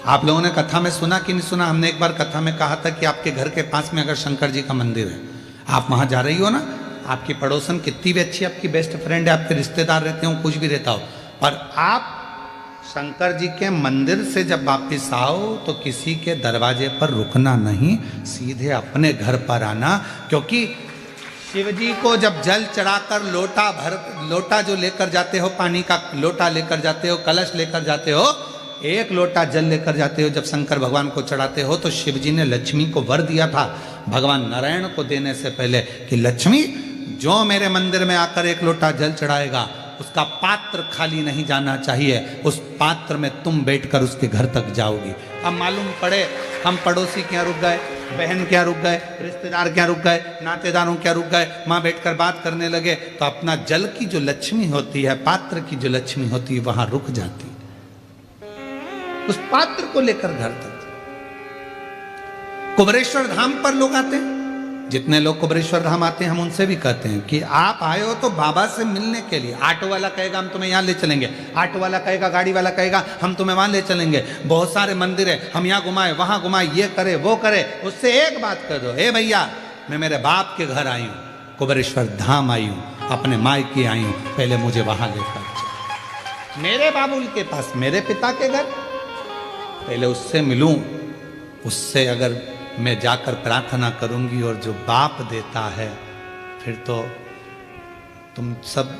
आप लोगों ने कथा में सुना कि नहीं सुना? हमने एक बार कथा में कहा था कि आपके घर के पास में अगर शंकर जी का मंदिर है, आप वहां जा रही हो ना, आपकी पड़ोसन कितनी भी अच्छी आपकी बेस्ट फ्रेंड है, आपके रिश्तेदार रहते हो, कुछ भी रहता हो, पर आप शंकर जी के मंदिर से जब वापिस आओ तो किसी के दरवाजे पर रुकना नहीं, सीधे अपने घर पर आना। क्योंकि शिव जी को जब जल चढ़ाकर लोटा जो लेकर जाते हो, पानी का लोटा लेकर जाते हो, कलश लेकर जाते हो, एक लोटा जल लेकर जाते हो, जब शंकर भगवान को चढ़ाते हो तो शिव जी ने लक्ष्मी को वर दिया था भगवान नारायण को देने से पहले कि लक्ष्मी जो मेरे मंदिर में आकर एक लोटा जल चढ़ाएगा उसका पात्र खाली नहीं जाना चाहिए, उस पात्र में तुम बैठकर उसके घर तक जाओगी। अब मालूम पड़े हम पड़ोसी क्या रुक गए, बहन क्या रुक गए, रिश्तेदार क्या रुक गए, नातेदारों क्या रुक गए, वहां बैठकर बात करने लगे, तो अपना जल की जो लक्ष्मी होती है, पात्र की जो लक्ष्मी होती है, वहां रुक जाती, उस पात्र को लेकर घर तक। कुबरेश्वर धाम पर लोग आते हैं, जितने लोग कुबरेश्वर धाम आते हैं हम उनसे भी कहते हैं कि आप आए हो तो बाबा से मिलने के लिए। ऑटो वाला कहेगा हम तुम्हें यहाँ ले चलेंगे, ऑटो वाला कहेगा, गाड़ी वाला कहेगा हम तुम्हें वहां ले चलेंगे, बहुत सारे मंदिर है, हम यहाँ घुमाए वहां घुमाए, ये करे वो करे। उससे एक बात कर दो, ए भैया मैं मेरे बाप के घर आई हूँ, कुबरेश्वर धाम आई हूँ, अपने मायके आई हूँ, पहले मुझे वहां लेकर चलो, मेरे बाबुल के पास, मेरे पिता के घर, पहले उससे मिलूं, उससे अगर मैं जाकर प्रार्थना करूंगी और जो बाप देता है, फिर तो तुम सब,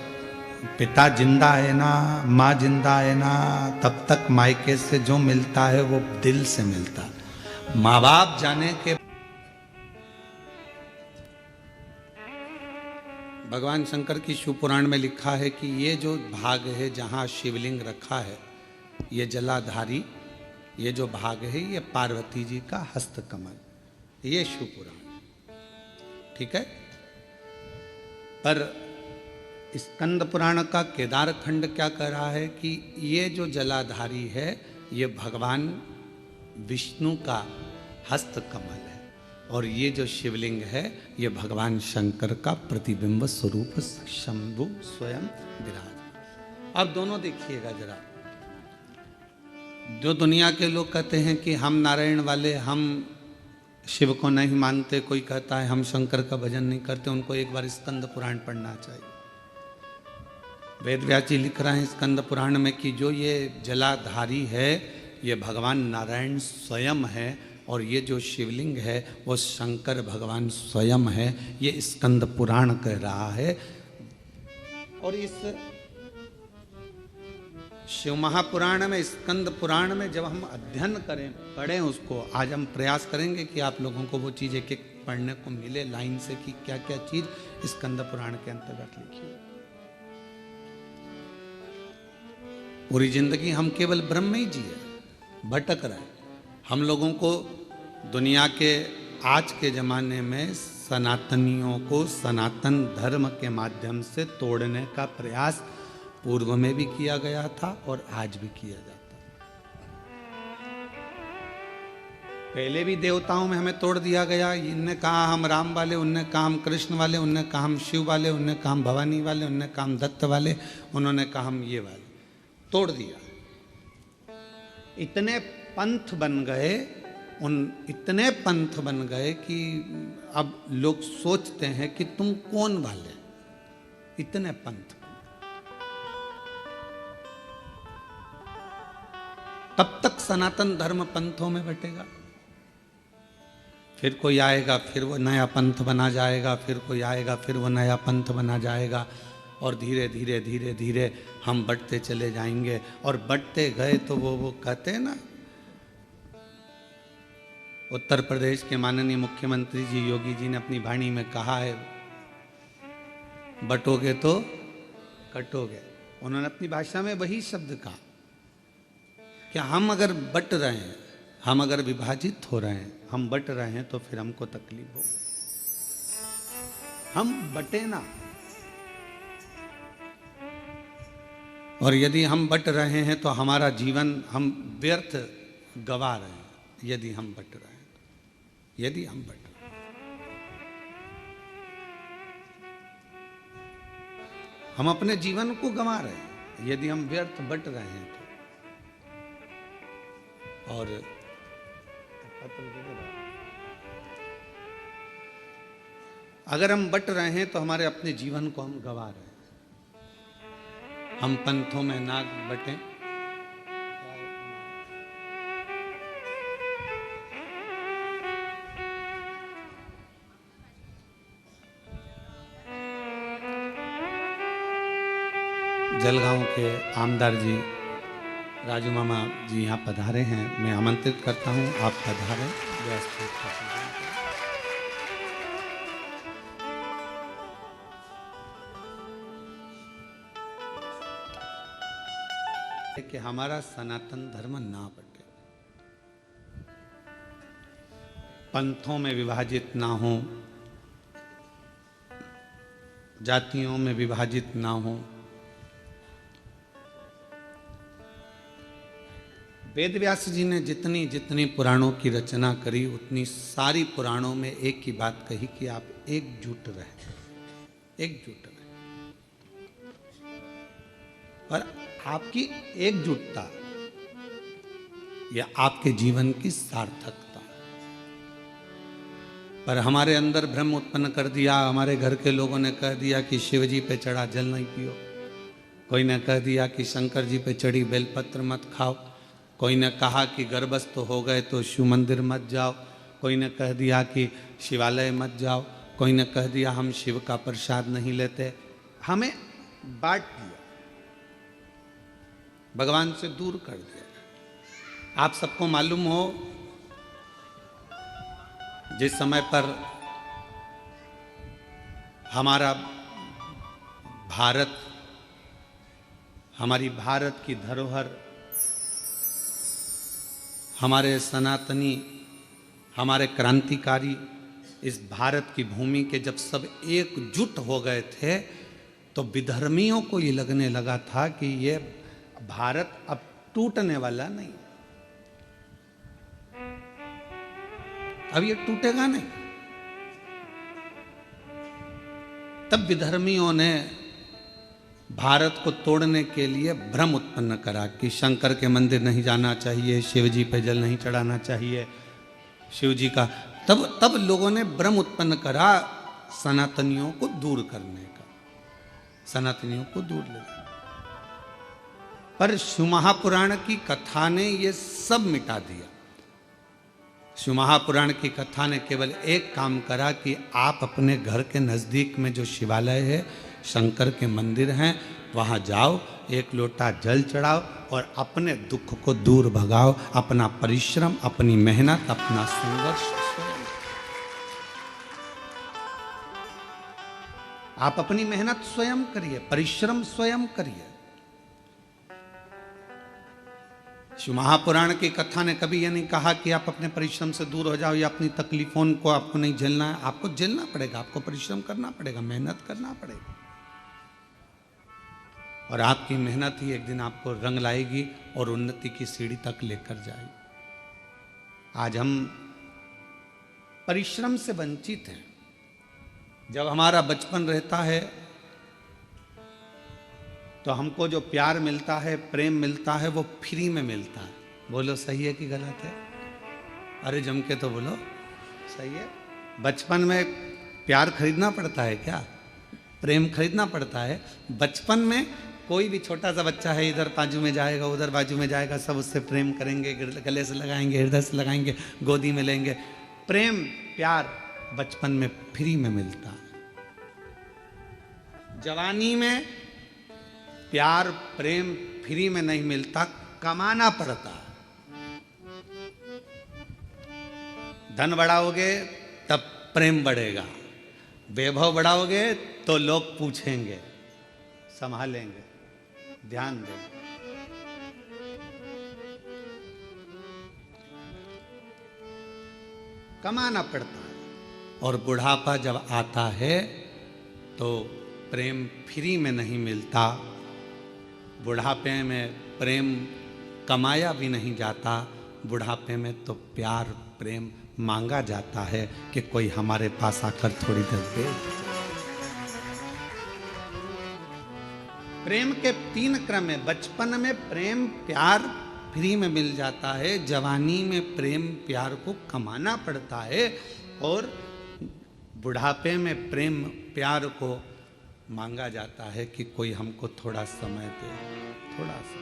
पिता जिंदा है ना, माँ जिंदा है ना, तब तक मायके से जो मिलता है वो दिल से मिलता। माँ बाप जाने के भगवान शंकर की शिव पुराण में लिखा है कि ये जो भाग है जहाँ शिवलिंग रखा है, ये जलाधारी, ये जो भाग है ये पार्वती जी का हस्तकमल, ये शिव पुराण, ठीक है। पर स्कंद पुराण का केदार खंड क्या कह रहा है कि ये जो जलाधारी है ये भगवान विष्णु का हस्तकमल है, और ये जो शिवलिंग है ये भगवान शंकर का प्रतिबिंब स्वरूप शंभु स्वयं विराज। अब दोनों देखिएगा जरा, जो दुनिया के लोग कहते हैं कि हम नारायण वाले, हम शिव को नहीं मानते, कोई कहता है हम शंकर का भजन नहीं करते, उनको एक बार स्कंद पुराण पढ़ना चाहिए। वेद व्यास जी लिख रहे हैं स्कंद पुराण में कि जो ये जलाधारी है ये भगवान नारायण स्वयं है, और ये जो शिवलिंग है वो शंकर भगवान स्वयं है, ये स्कंद पुराण कह रहा है। और इस शिव महापुराण में, स्कंद पुराण में जब हम अध्ययन करें, पढ़ें उसको, आज हम प्रयास करेंगे कि आप लोगों को वो चीज़ एक एक पढ़ने को मिले लाइन से कि क्या क्या चीज स्कंद पुराण के अंतर्गत लिखी है। पूरी जिंदगी हम केवल ब्रह्म में ही जिए, भटक रहे। हम लोगों को दुनिया के आज के ज़माने में सनातनियों को सनातन धर्म के माध्यम से तोड़ने का प्रयास पूर्व में भी किया गया था और आज भी किया जाता है। पहले भी देवताओं में हमें तोड़ दिया गया। इनने कहा हम राम वाले, उनने कहा हम कृष्ण वाले, उनने कहा हम शिव वाले, उनने कहा हम भवानी वाले, उनने कहा हम दत्त वाले, उन्होंने कहा हम ये वाले, तोड़ दिया। इतने पंथ बन गए, इतने पंथ बन गए कि अब लोग सोचते हैं कि तुम कौन वाले, इतने पंथ। तब तक सनातन धर्म पंथों में बटेगा, फिर कोई आएगा फिर वो नया पंथ बना जाएगा, फिर कोई आएगा फिर वो नया पंथ बना जाएगा, और धीरे धीरे धीरे धीरे हम बढ़ते चले जाएंगे। और बढ़ते गए तो वो कहते हैं ना, उत्तर प्रदेश के माननीय मुख्यमंत्री जी योगी जी ने अपनी वाणी में कहा है, बटोगे तो कटोगे। उन्होंने अपनी भाषा में वही शब्द कहा कि हम अगर बट रहे हैं, हम अगर विभाजित हो रहे हैं, हम बट रहे हैं तो फिर हमको तकलीफ होगी। हम बटे ना, और यदि हम बट रहे हैं तो हमारा जीवन हम व्यर्थ गवा रहे हैं। यदि हम बट रहे हैं तो, यदि हम बट रहे हैं, हम अपने जीवन को गंवा रहे हैं। यदि हम व्यर्थ बट रहे हैं तो और अगर हम बट रहे हैं तो हमारे अपने जीवन को हम गवा रहे हैं। हम पंथों में ना बटें, जलगांव के आमदार जी राजू मामा जी यहाँ पधारे हैं। मैं आमंत्रित करता हूँ, आप पधारें। कि हमारा सनातन धर्म ना बटे, पंथों में विभाजित ना हो, जातियों में विभाजित ना हो। वेद व्यास जी ने जितनी जितनी पुराणों की रचना करी, उतनी सारी पुराणों में एक ही बात कही कि आप एकजुट रहे, एकजुट रहे। और आपकी एकजुटता या आपके जीवन की सार्थकता। पर हमारे अंदर भ्रम उत्पन्न कर दिया। हमारे घर के लोगों ने कह दिया कि शिव जी पे चढ़ा जल नहीं पियो, कोई ने कह दिया कि शंकर जी पे चढ़ी बेलपत्र मत खाओ, कोई ने कहा कि गर्भस्थ हो गए तो शिव मंदिर मत जाओ, कोई ने कह दिया कि शिवालय मत जाओ, कोई ने कह दिया हम शिव का प्रसाद नहीं लेते। हमें बांट दिया, भगवान से दूर कर दिया। आप सबको मालूम हो, जिस समय पर हमारा भारत, हमारी भारत की धरोहर, हमारे सनातनी, हमारे क्रांतिकारी इस भारत की भूमि के जब सब एकजुट हो गए थे, तो विधर्मियों को ये लगने लगा था कि ये भारत अब टूटने वाला नहीं, अब ये टूटेगा नहीं। तब विधर्मियों ने भारत को तोड़ने के लिए भ्रम उत्पन्न करा कि शंकर के मंदिर नहीं जाना चाहिए, शिव जी पे जल नहीं चढ़ाना चाहिए, शिव जी का। तब लोगों ने भ्रम उत्पन्न करा सनातनियों को दूर करने का, सनातनियों को दूर ले जाने। पर शिव महापुराण की कथा ने ये सब मिटा दिया। शिव महापुराण की कथा ने केवल एक काम करा कि आप अपने घर के नजदीक में जो शिवालय है, शंकर के मंदिर हैं, वहां जाओ, एक लोटा जल चढ़ाओ और अपने दुख को दूर भगाओ। अपना परिश्रम, अपनी मेहनत, अपना संघर्ष आप अपनी मेहनत स्वयं करिए, परिश्रम स्वयं करिए। शिव महापुराण की कथा ने कभी यह नहीं कहा कि आप अपने परिश्रम से दूर हो जाओ या अपनी तकलीफों को आपको नहीं झेलना है। आपको झेलना पड़ेगा, आपको परिश्रम करना पड़ेगा, मेहनत करना पड़ेगा। और आपकी मेहनत ही एक दिन आपको रंग लाएगी और उन्नति की सीढ़ी तक लेकर जाएगी। आज हम परिश्रम से वंचित हैं। जब हमारा बचपन रहता है तो हमको जो प्यार मिलता है, प्रेम मिलता है, वो फ्री में मिलता है। बोलो सही है कि गलत है? अरे जम के तो बोलो सही है। बचपन में प्यार खरीदना पड़ता है क्या? प्रेम खरीदना पड़ता है? बचपन में कोई भी छोटा सा बच्चा है, इधर बाजू में जाएगा, उधर बाजू में जाएगा, सब उससे प्रेम करेंगे, गले से लगाएंगे, हृदय से लगाएंगे, गोदी में लेंगे। प्रेम, प्यार बचपन में फ्री में मिलता है। जवानी में प्यार, प्रेम फ्री में नहीं मिलता, कमाना पड़ता है। धन बढ़ाओगे तब प्रेम बढ़ेगा, वैभव बढ़ाओगे तो लोग पूछेंगे, संभालेंगे, ध्यान देंगे। कमाना पड़ता है। और बुढ़ापा जब आता है तो प्रेम फ्री में नहीं मिलता। बुढ़ापे में प्रेम कमाया भी नहीं जाता। बुढ़ापे में तो प्यार, प्रेम मांगा जाता है कि कोई हमारे पास आकर थोड़ी देर दे। प्रेम के 3 क्रम है। बचपन में प्रेम, प्यार, फ्री में मिल जाता है। जवानी में प्रेम प्यार को कमाना पड़ता है और बुढ़ापे में प्रेम प्यार को मांगा जाता है कि कोई हमको थोड़ा समय दे, थोड़ा सा,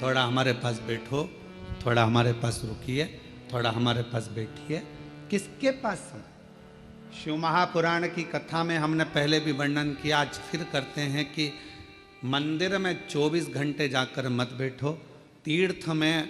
थोड़ा हमारे पास बैठो, थोड़ा हमारे पास रुकिए, थोड़ा हमारे पास बैठिए। किसके पास समय? शिव महापुराण की कथा में हमने पहले भी वर्णन किया, आज फिर करते हैं कि मंदिर में 24 घंटे जाकर मत बैठो, तीर्थ में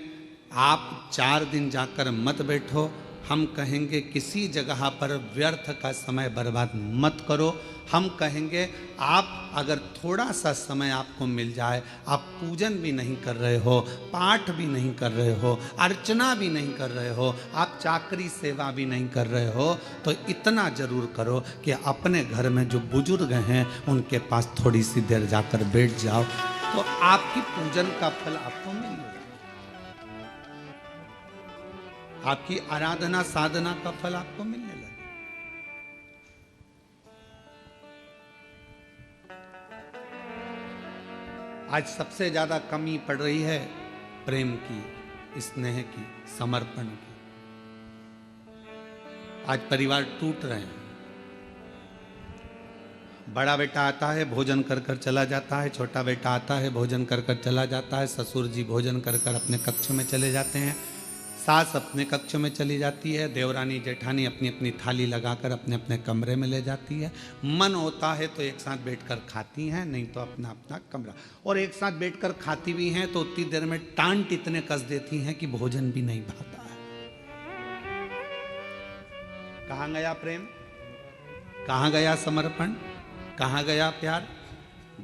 आप 4 दिन जाकर मत बैठो। हम कहेंगे किसी जगह पर व्यर्थ का समय बर्बाद मत करो। हम कहेंगे आप अगर थोड़ा सा समय आपको मिल जाए, आप पूजन भी नहीं कर रहे हो, पाठ भी नहीं कर रहे हो, अर्चना भी नहीं कर रहे हो, आप चाकरी सेवा भी नहीं कर रहे हो, तो इतना जरूर करो कि अपने घर में जो बुजुर्ग हैं उनके पास थोड़ी सी देर जाकर बैठ जाओ, तो आपकी पूजन का फल आपको मिलेगा, आपकी आराधना साधना का फल आपको मिलने लगे। आज सबसे ज्यादा कमी पड़ रही है प्रेम की, स्नेह की, समर्पण की। आज परिवार टूट रहे हैं। बड़ा बेटा आता है, भोजन कर कर चला जाता है, छोटा बेटा आता है, भोजन कर कर चला जाता है, ससुर जी भोजन कर कर अपने कक्ष में चले जाते हैं, सास अपने कक्ष में चली जाती है, देवरानी जेठानी अपनी अपनी थाली लगाकर अपने अपने कमरे में ले जाती है। मन होता है तो एक साथ बैठकर खाती हैं, नहीं तो अपना अपना कमरा, और एक साथ बैठकर खाती भी हैं तो उतनी देर में टांट इतने कस देती हैं कि भोजन भी नहीं भाता है। कहाँ गया प्रेम? कहाँ गया समर्पण? कहाँ गया प्यार?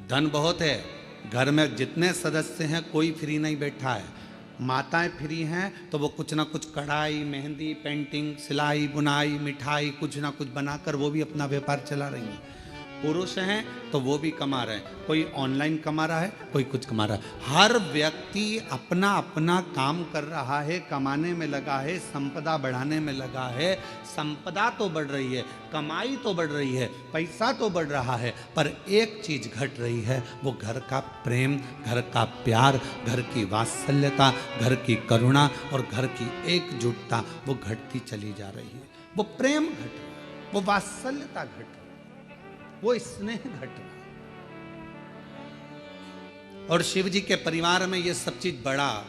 धन बहुत है, घर में जितने सदस्य हैं कोई फ्री नहीं बैठा है। माताएं फ्री हैं तो वो कुछ ना कुछ कढ़ाई, मेहंदी, पेंटिंग, सिलाई, बुनाई, मिठाई कुछ ना कुछ बनाकर वो भी अपना व्यापार चला रही हैं। पुरुष हैं तो वो भी कमा रहे हैं, कोई ऑनलाइन कमा रहा है, कोई कुछ कमा रहा है। हर व्यक्ति अपना अपना काम कर रहा है, कमाने में लगा है, संपदा बढ़ाने में लगा है। संपदा तो बढ़ रही है, कमाई तो बढ़ रही है, पैसा तो बढ़ रहा है, पर एक चीज घट रही है, वो घर का प्रेम, घर का प्यार, घर की वात्सल्यता, घर की करुणा और घर की एकजुटता वो घटती चली जा रही है। वो प्रेम घट रहा है, वो वात्सल्यता घट रही है, वो स्नेह घट रहा। और शिव जी के परिवार में ये सब चीज बड़ा,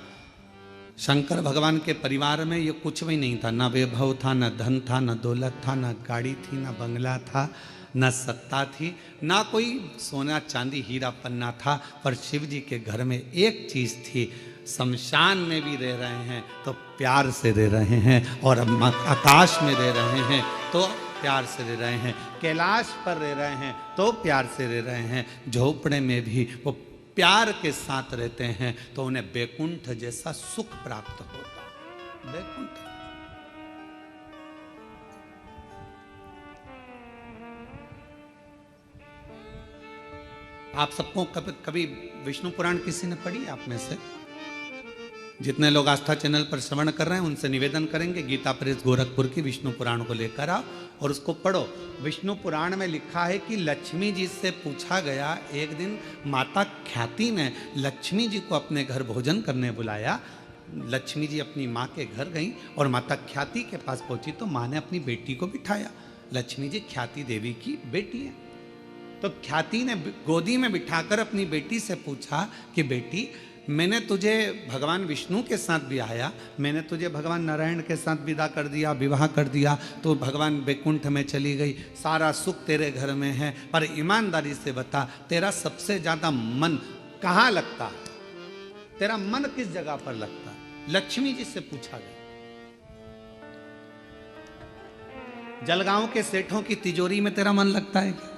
शंकर भगवान के परिवार में ये कुछ भी नहीं था। ना वैभव था, ना धन था, ना दौलत था, ना गाड़ी थी, ना बंगला था, ना सत्ता थी, ना कोई सोना चांदी हीरा पन्ना था। पर शिव जी के घर में एक चीज थी, शमशान में भी रह रहे हैं तो प्यार से रह रहे हैं, और आकाश में रह रहे हैं तो प्यार से रह रहे हैं, कैलाश पर रह रहे हैं तो प्यार से रह रहे हैं, झोपड़े में भी वो प्यार के साथ रहते हैं तो उन्हें बैकुंठ जैसा सुख प्राप्त होता। बैकुंठ। आप सबको कभी विष्णु पुराण किसी ने पढ़ी? आप में से जितने लोग आस्था चैनल पर श्रवण कर रहे हैं उनसे निवेदन करेंगे, गीता प्रेस गोरखपुर की विष्णु पुराण को लेकर आओ और उसको पढ़ो। विष्णु पुराण में लिखा है कि लक्ष्मी जी से पूछा गया, एक दिन माता ख्याति ने लक्ष्मी जी को अपने घर भोजन करने बुलाया। लक्ष्मी जी अपनी माँ के घर गई और माता ख्याति के पास पहुंची तो माँ ने अपनी बेटी को बिठाया। लक्ष्मी जी ख्याति देवी की बेटी है, तो ख्याति ने गोदी में बिठाकर अपनी बेटी से पूछा कि बेटी, मैंने तुझे भगवान विष्णु के साथ ब्याया, मैंने तुझे भगवान नारायण के साथ विदा कर दिया, विवाह कर दिया, तो भगवान बैकुंठ में चली गई, सारा सुख तेरे घर में है, पर ईमानदारी से बता तेरा सबसे ज्यादा मन कहाँ लगता है? तेरा मन किस जगह पर लगता है? लक्ष्मी जी से पूछा गया। जलगांव के सेठों की तिजोरी में तेरा मन लगता है क्या?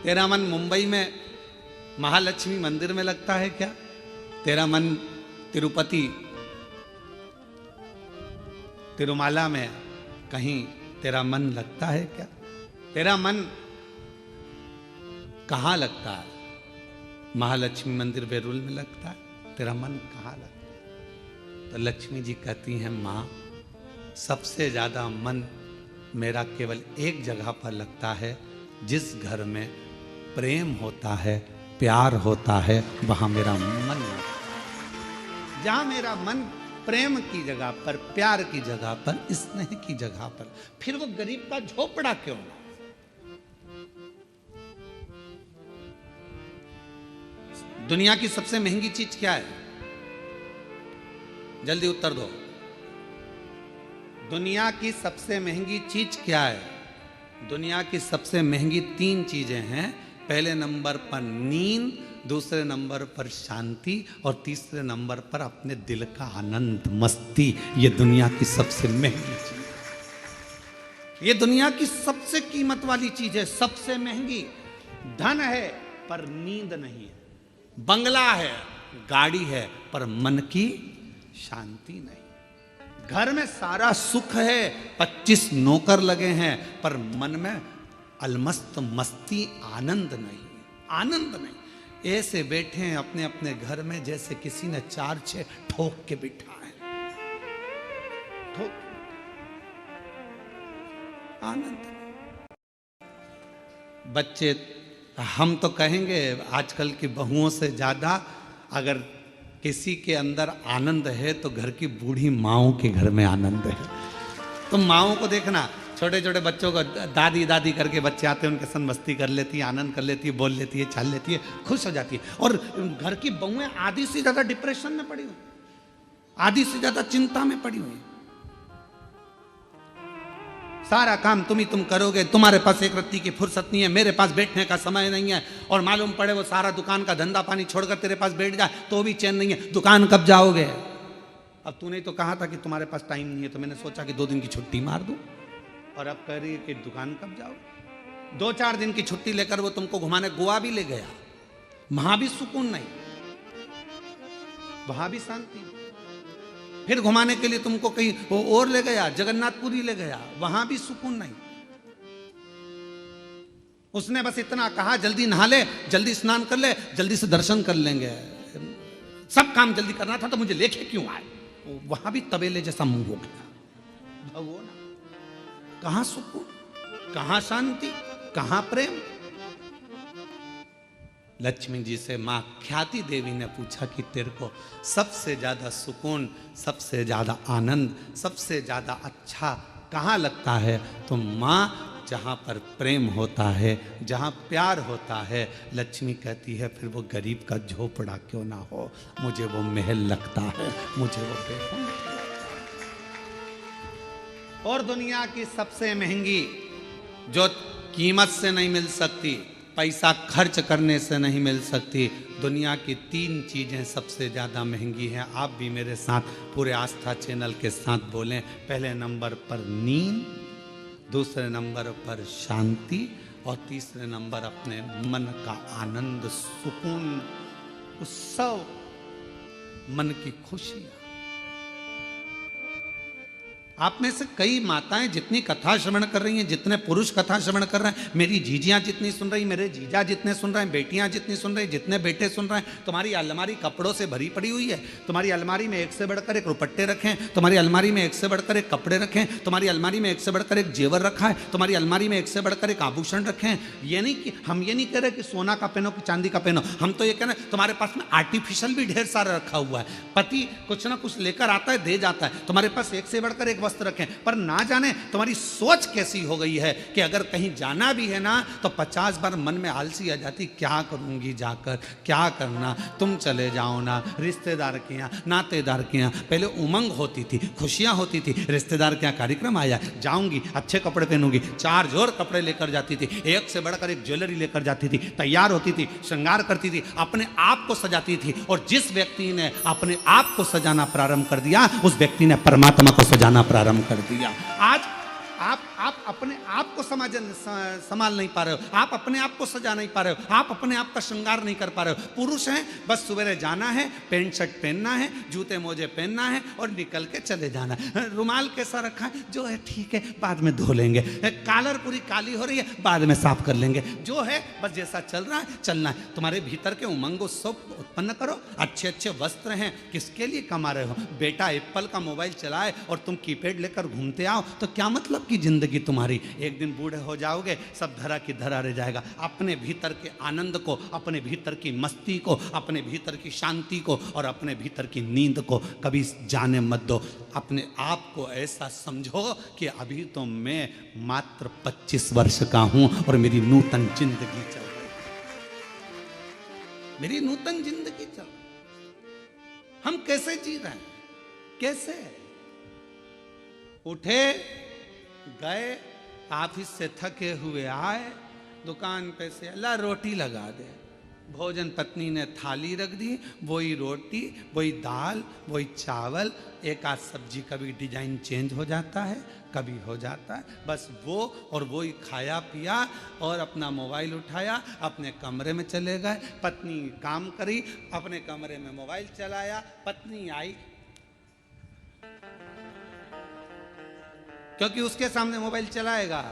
तेरा मन मुंबई में महालक्ष्मी मंदिर में लगता है क्या? तेरा मन तिरुपति तिरुमाला में कहीं तेरा मन लगता है क्या? तेरा मन कहाँ लगता है? महालक्ष्मी मंदिर बेरुल में लगता है? तेरा मन कहाँ लगता है? तो लक्ष्मी जी कहती हैं, माँ सबसे ज्यादा मन मेरा केवल एक जगह पर लगता है, जिस घर में प्रेम होता है, प्यार होता है, वहां मेरा मन होता है। जहां मेरा मन प्रेम की जगह पर, प्यार की जगह पर, स्नेह की जगह पर, फिर वो गरीब का झोपड़ा क्यों ना। दुनिया की सबसे महंगी चीज क्या है? जल्दी उत्तर दो। दुनिया की सबसे महंगी चीज क्या है? दुनिया की सबसे महंगी 3 चीजें हैं। पहले नंबर पर नींद, दूसरे नंबर पर शांति, और तीसरे नंबर पर अपने दिल का आनंद, मस्ती। ये दुनिया की सबसे महंगी चीज, ये दुनिया की सबसे कीमत वाली चीज है, सबसे महंगी। धन है पर नींद नहीं है, बंगला है, गाड़ी है, पर मन की शांति नहीं। घर में सारा सुख है, 25 नौकर लगे हैं, पर मन में अलमस्त मस्ती, आनंद नहीं, आनंद नहीं। ऐसे बैठे हैं अपने अपने घर में जैसे किसी ने 4-6 ठोक के बिठा है, ठोक, आनंद नहीं। बच्चे, हम तो कहेंगे आजकल की बहुओं से ज्यादा अगर किसी के अंदर आनंद है तो घर की बूढ़ी माओं के घर में आनंद है। तो माओं को देखना, छोटे छोटे बच्चों को दादी दादी करके बच्चे आते हैं, उनके संग मस्ती कर लेती है, आनंद कर लेती है, बोल लेती है, चाल लेती है, खुश हो जाती है। और घर की बहुएं आधी से ज्यादा डिप्रेशन में पड़ी हुई, आधी से ज्यादा चिंता में पड़ी हुई। सारा काम तुम करोगे, तुम्हारे पास एक रत्ती की फुर्सत नहीं है, मेरे पास बैठने का समय नहीं है। और मालूम पड़े वो सारा दुकान का धंधा पानी छोड़कर तेरे पास बैठ जाए तो भी चैन नहीं है। दुकान कब जाओगे? अब तूने तो कहा था कि तुम्हारे पास टाइम नहीं है, तो मैंने सोचा कि 2 दिन की छुट्टी मार दूं, और अब कह रही है कि दुकान कब जाओगे। 2-4 दिन की छुट्टी लेकर वो तुमको घुमाने गोवा भी ले गया, वहां भी सुकून नहीं, वहां भी शांति नहीं। फिर घुमाने के लिए तुमको कहीं वो और ले गया, जगन्नाथपुरी ले गया, वहां भी सुकून नहीं। उसने बस इतना कहा जल्दी नहा ले, जल्दी स्नान कर ले, जल्दी से दर्शन कर लेंगे, सब काम जल्दी करना था, तो मुझे लेके क्यों आए। वहां भी तबेले जैसा मुंह हो गया। भगवान, कहां सुकून, कहां शांति, कहां प्रेम। लक्ष्मी जी से मां ख्याति देवी ने पूछा कि तेरे को सबसे ज्यादा सुकून, सबसे ज्यादा आनंद, सबसे ज्यादा अच्छा कहाँ लगता है? तो मां, जहां पर प्रेम होता है, जहां प्यार होता है, लक्ष्मी कहती है फिर वो गरीब का झोपड़ा क्यों ना हो, मुझे वो महल लगता है, मुझे वो बेहद। और दुनिया की सबसे महंगी, जो कीमत से नहीं मिल सकती, पैसा खर्च करने से नहीं मिल सकती, दुनिया की 3 चीजें सबसे ज्यादा महंगी हैं। आप भी मेरे साथ पूरे आस्था चैनल के साथ बोलें। पहले नंबर पर नींद, दूसरे नंबर पर शांति, और तीसरे नंबर अपने मन का आनंद, सुकून, उत्सव, मन की खुशियां। आप में से कई माताएं जितनी कथा श्रवण कर रही हैं, जितने पुरुष कथा श्रवण कर रहे हैं, मेरी जीजियां जितनी सुन रही, मेरे जीजा जितने सुन रहे हैं, बेटियां जितनी सुन रही, जितने बेटे सुन रहे हैं, तुम्हारी अलमारी कपड़ों से भरी पड़ी हुई है। तुम्हारी अलमारी में एक से बढ़कर एक रुपट्टे रखें, तुम्हारी अलमारी में एक से बढ़कर एक कपड़े रखें, तुम्हारी अलमारी में एक से बढ़कर एक जेवर रखा है, तुम्हारी अलमारी में एक से बढ़कर एक आभूषण रखें। ये नहीं कि हम ये नहीं कह रहे कि सोना का पहनो कि चांदी का पहनो, हम तो ये कह रहे हैं तुम्हारे पास में आर्टिफिशियल भी ढेर सारा रखा हुआ है। पति कुछ ना कुछ लेकर आता है, दे जाता है, तुम्हारे पास एक से बढ़कर एक वस्त्र रखें। पर ना जाने तुम्हारी सोच कैसी हो गई है कि अगर कहीं जाना भी है ना तो 50 बार मन में आलसी आ जाती, क्या करूंगी जाकर, क्या करना, तुम चले जाओ ना, रिश्तेदार के यहाँ, नातेदार के यहाँ। पहले उमंग होती थी, खुशियां होती थी, रिश्तेदार के यहाँ कार्यक्रम आया, जाऊंगी, अच्छे कपड़े पहनूंगी, 4 जोर कपड़े लेकर जाती थी, एक से बढ़कर एक ज्वेलरी लेकर जाती थी, तैयार होती थी, श्रृंगार करती थी, अपने आप को सजाती थी। और जिस व्यक्ति ने अपने आप को सजाना प्रारंभ कर दिया, उस व्यक्ति ने परमात्मा को सजाना प्रारंभ कर दिया। आज आप अपने आप को संभाल नहीं पा रहे हो, आप अपने आप को सजा नहीं पा रहे हो, आप अपने आप का श्रृंगार नहीं कर पा रहे हो। पुरुष हैं, बस सवेरे जाना है, पैंट शर्ट पहनना है, जूते मोजे पहनना है और निकल के चले जाना है। रुमाल कैसा रखा है, जो है ठीक है, बाद में धो लेंगे। कॉलर पूरी काली हो रही है, बाद में साफ कर लेंगे। जो है बस जैसा चल रहा है चलना है। तुम्हारे भीतर के उमंग उत्सव उत्पन्न करो। अच्छे अच्छे वस्त्र हैं, किसके लिए कमा रहे हो? बेटा एप्पल का मोबाइल चलाए और तुम कीपैड लेकर घूमते आओ तो क्या मतलब की जिंदगी तुम्हारी। एक दिन बूढ़े हो जाओगे, सब धरा की धरा रह जाएगा। अपने भीतर के आनंद को, अपने भीतर की मस्ती को, अपने भीतर की शांति को और अपने भीतर की नींद को कभी जाने मत दो। अपने आप को ऐसा समझो कि अभी तो मैं मात्र 25 वर्ष का हूं और मेरी नूतन जिंदगी चल रही है। मेरी नूतन जिंदगी चल रही है। हम कैसे जी रहे हैं? कैसे? उठे, गए, ऑफिस से थके हुए आए, दुकान पे से अल्लाह रोटी लगा दे, भोजन पत्नी ने थाली रख दी, वही रोटी, वही दाल, वही चावल, एक आध सब्जी, कभी डिजाइन चेंज हो जाता है, कभी हो जाता है, बस वो और वही खाया पिया और अपना मोबाइल उठाया, अपने कमरे में चले गए। पत्नी काम करी, अपने कमरे में मोबाइल चलाया, पत्नी आई क्योंकि उसके सामने मोबाइल चलाएगा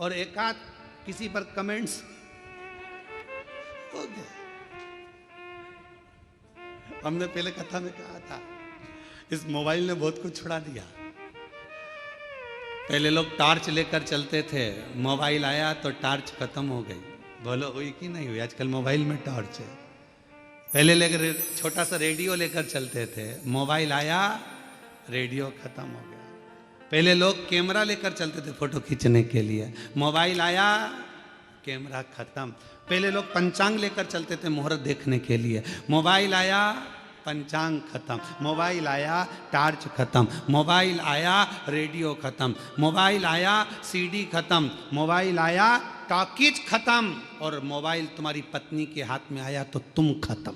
और एक आध किसी पर कमेंट्स हो गए। हमने पहले कथा में कहा था, इस मोबाइल ने बहुत कुछ छुड़ा दिया। पहले लोग टॉर्च लेकर चलते थे, मोबाइल आया तो टॉर्च खत्म हो गई। बोलो हुई कि नहीं हुई? आजकल मोबाइल में टॉर्च है। पहले लेकर छोटा सा रेडियो लेकर चलते थे, मोबाइल आया, रेडियो खत्म हो गया। पहले लोग कैमरा लेकर चलते थे फोटो खींचने के लिए, मोबाइल आया, कैमरा खत्म। पहले लोग पंचांग लेकर चलते थे मुहूर्त देखने के लिए, मोबाइल आया, पंचांग खत्म। मोबाइल आया, टॉर्च खत्म। मोबाइल आया, रेडियो खत्म। मोबाइल आया, सीडी खत्म। मोबाइल आया, टॉकीज खत्म। और मोबाइल तुम्हारी पत्नी के हाथ में आया तो तुम खत्म।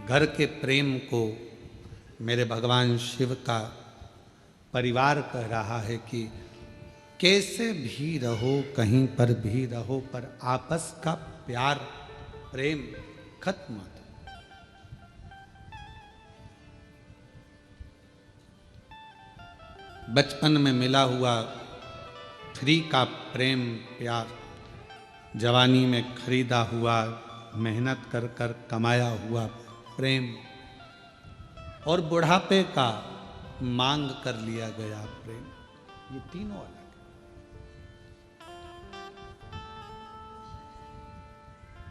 घर के प्रेम को मेरे भगवान शिव का परिवार कह रहा है कि कैसे भी रहो, कहीं पर भी रहो, पर आपस का प्यार प्रेम खत्म मत। बचपन में मिला हुआ फ्री का प्रेम प्यार, जवानी में खरीदा हुआ, मेहनत कर कर कमाया हुआ प्रेम, और बुढ़ापे का मांग कर लिया गया प्रेम, ये तीनों अलग है।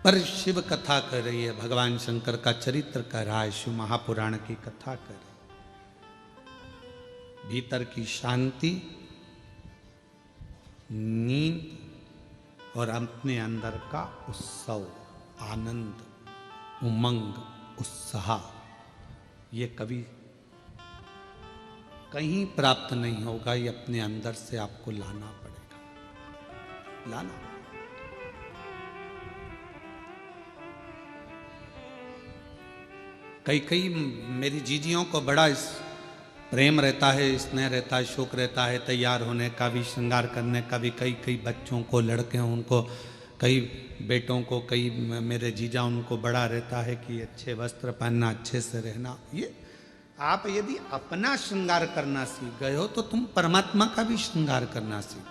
पर शिव कथा कर रही है, भगवान शंकर का चरित्र कह रहा है, शिव महापुराण की कथा कर रही है। भीतर की शांति, नींद और अपने अंदर का उत्सव, आनंद, उमंग, उत्साह, ये कभी कहीं प्राप्त नहीं होगा। ये अपने अंदर से आपको लाना पड़ेगा, लाना। कई मेरी जीजियों को बड़ा इस प्रेम रहता है, स्नेह रहता है, शौक रहता है तैयार होने का भी, श्रृंगार करने का भी। कई बच्चों को, लड़के हैं उनको, कई बेटों को, कई मेरे जीजा उनको बड़ा रहता है कि अच्छे वस्त्र पहनना, अच्छे से रहना। ये आप यदि अपना श्रृंगार करना सीख गए हो तो तुम परमात्मा का भी श्रृंगार करना सीख।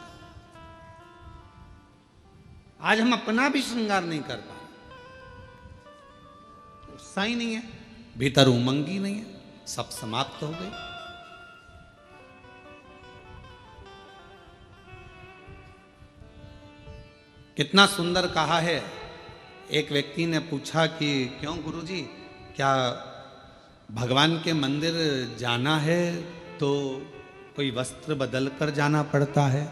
आज हम अपना भी श्रृंगार नहीं कर पा रहे, उत्साह ही नहीं है, भीतर उमंग ही नहीं है, सब समाप्त हो गई। कितना सुंदर कहा है। एक व्यक्ति ने पूछा कि क्यों गुरुजी, क्या भगवान के मंदिर जाना है तो कोई वस्त्र बदल कर जाना पड़ता है?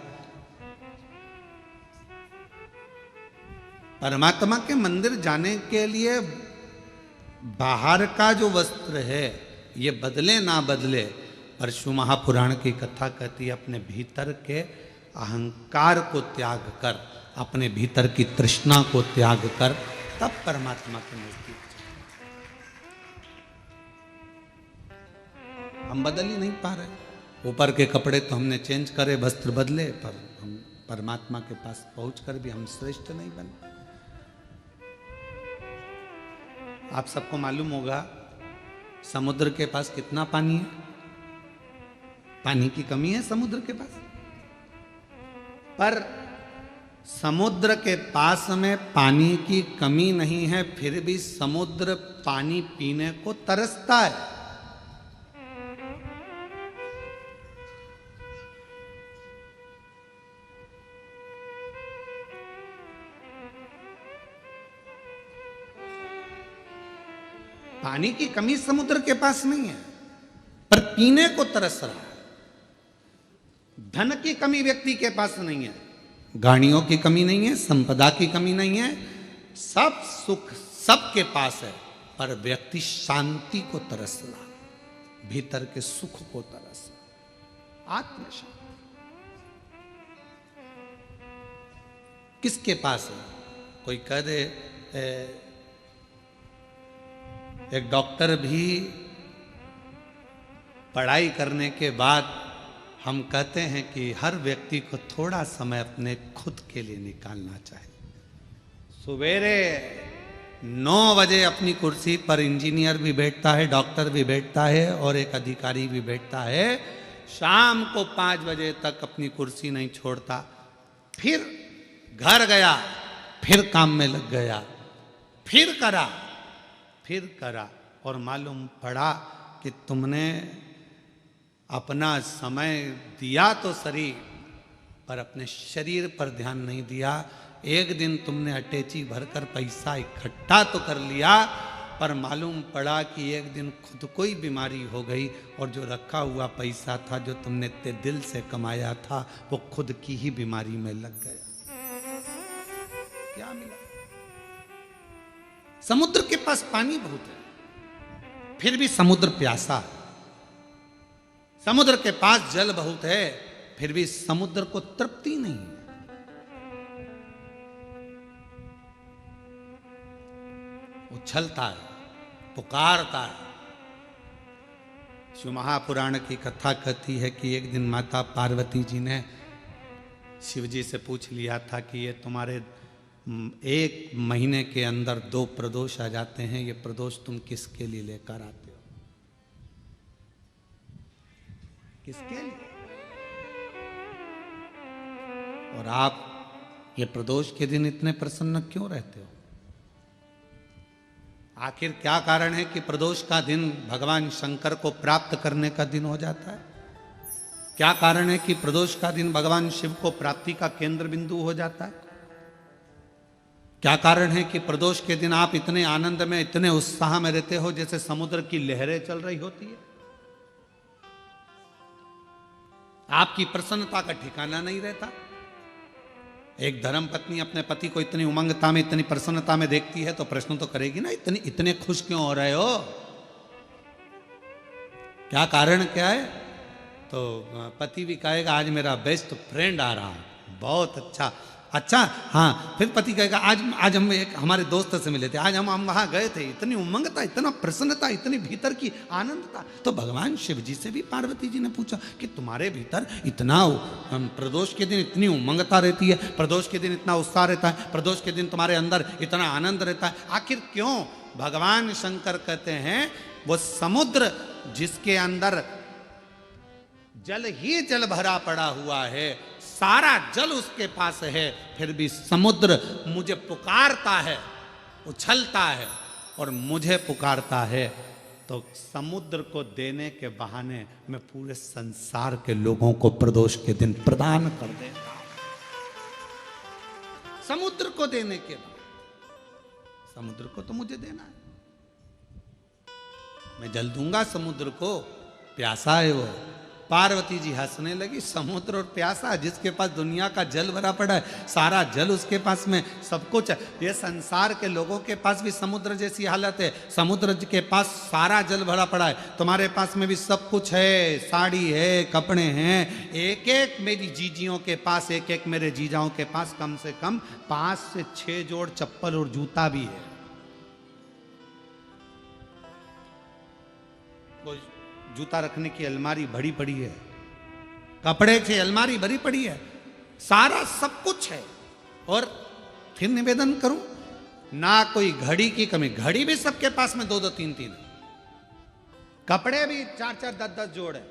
परमात्मा के मंदिर जाने के लिए बाहर का जो वस्त्र है ये बदले ना बदले, पर शिव महापुराण की कथा कहती है अपने भीतर के अहंकार को त्याग कर, अपने भीतर की तृष्णा को त्याग कर, तब परमात्मा के नजदीक। हम बदल ही नहीं पा रहे। ऊपर के कपड़े तो हमने चेंज करे, वस्त्र बदले, पर हम परमात्मा के पास पहुंचकर भी हम श्रेष्ठ नहीं बने। आप सबको मालूम होगा समुद्र के पास कितना पानी है? पानी की कमी है समुद्र के पास, पर समुद्र के पास में पानी की कमी नहीं है, फिर भी समुद्र पानी पीने को तरसता है। पानी की कमी समुद्र के पास नहीं है, पर पीने को तरस रहा है। धन की कमी व्यक्ति के पास नहीं है, गाड़ियों की कमी नहीं है, संपदा की कमी नहीं है, सब सुख सबके पास है, पर व्यक्ति शांति को तरस रहा, भीतर के सुख को तरस रहा, आत्म शांति किसके पास है? कोई कह दे एक डॉक्टर भी पढ़ाई करने के बाद हम कहते हैं कि हर व्यक्ति को थोड़ा समय अपने खुद के लिए निकालना चाहिए। सवेरे 9 बजे अपनी कुर्सी पर इंजीनियर भी बैठता है, डॉक्टर भी बैठता है और एक अधिकारी भी बैठता है। शाम को 5 बजे तक अपनी कुर्सी नहीं छोड़ता, फिर घर गया, फिर काम में लग गया, फिर करा और मालूम पड़ा कि तुमने अपना समय दिया तो सही, पर अपने शरीर पर ध्यान नहीं दिया। एक दिन तुमने अटैची भरकर पैसा इकट्ठा तो कर लिया, पर मालूम पड़ा कि एक दिन खुद को ही बीमारी हो गई और जो रखा हुआ पैसा था, जो तुमने इतने दिल से कमाया था, वो खुद की ही बीमारी में लग गया। क्या मिला? समुद्र के पास पानी बहुत है, फिर भी समुद्र प्यासा है। समुद्र के पास जल बहुत है, फिर भी समुद्र को तृप्ति नहीं है। उछलता है, पुकारता है। शिव महापुराण की कथा कहती है कि एक दिन माता पार्वती जी ने शिव जी से पूछ लिया था कि ये तुम्हारे 1 महीने के अंदर 2 प्रदोष आ जाते हैं, ये प्रदोष तुम किसके लिए लेकर आते हो? किसके लिए? और आप ये प्रदोष के दिन इतने प्रसन्न क्यों रहते हो? आखिर क्या कारण है कि प्रदोष का दिन भगवान शंकर को प्राप्त करने का दिन हो जाता है? क्या कारण है कि प्रदोष का दिन भगवान शिव को प्राप्ति का केंद्र बिंदु हो जाता है? क्या कारण है कि प्रदोष के दिन आप इतने आनंद में, इतने उत्साह में रहते हो जैसे समुद्र की लहरें चल रही होती है? आपकी प्रसन्नता का ठिकाना नहीं रहता। एक धर्म पत्नी अपने पति को इतनी उमंगता में, इतनी प्रसन्नता में देखती है तो प्रश्न तो करेगी ना, इतने खुश क्यों हो रहे हो? क्या कारण क्या है? तो पति भी कहेगा आज मेरा बेस्ट फ्रेंड आ रहा है, बहुत अच्छा। हाँ, फिर पति कहेगा आज हम एक हमारे दोस्त से मिले थे, आज हम वहां गए थे, इतनी उमंगता, इतना प्रसन्नता, इतनी भीतर की आनंद था। तो भगवान शिव जी से भी पार्वती जी ने पूछा कि तुम्हारे भीतर इतना प्रदोष के दिन इतनी उमंगता रहती है, प्रदोष के दिन इतना उत्साह रहता है, प्रदोष के दिन तुम्हारे अंदर इतना आनंद रहता है, आखिर क्यों? भगवान शंकर कहते हैं वो समुद्र जिसके अंदर जल ही जल भरा पड़ा हुआ है, सारा जल उसके पास है, फिर भी समुद्र मुझे पुकारता है, उछलता है और मुझे पुकारता है। तो समुद्र को देने के बहाने मैं पूरे संसार के लोगों को प्रदोष के दिन प्रदान कर देता हूं। समुद्र को देने के बहाने, समुद्र को तो मुझे देना है, मैं जल दूंगा समुद्र को, प्यासा है वो। पार्वती जी हंसने लगी, समुद्र और प्यासा, जिसके पास दुनिया का जल भरा पड़ा है, सारा जल उसके पास में, सब कुछ है। ये संसार के लोगों के पास भी समुद्र जैसी हालत है, समुद्र के पास सारा जल भरा पड़ा है, तुम्हारे पास में भी सब कुछ है, साड़ी है, कपड़े हैं, एक एक मेरी जीजियों के पास, एक एक मेरे जीजाओं के पास कम से कम 5 से 6 जोड़ चप्पल और जूता भी है। जूता रखने की अलमारी भरी पड़ी है, कपड़े की अलमारी भरी पड़ी है, सारा सब कुछ है। और फिर निवेदन करूं, ना कोई घड़ी की कमी, घड़ी भी सबके पास में 2-2 3-3 है, कपड़े भी 4-4 10-10 जोड़ है,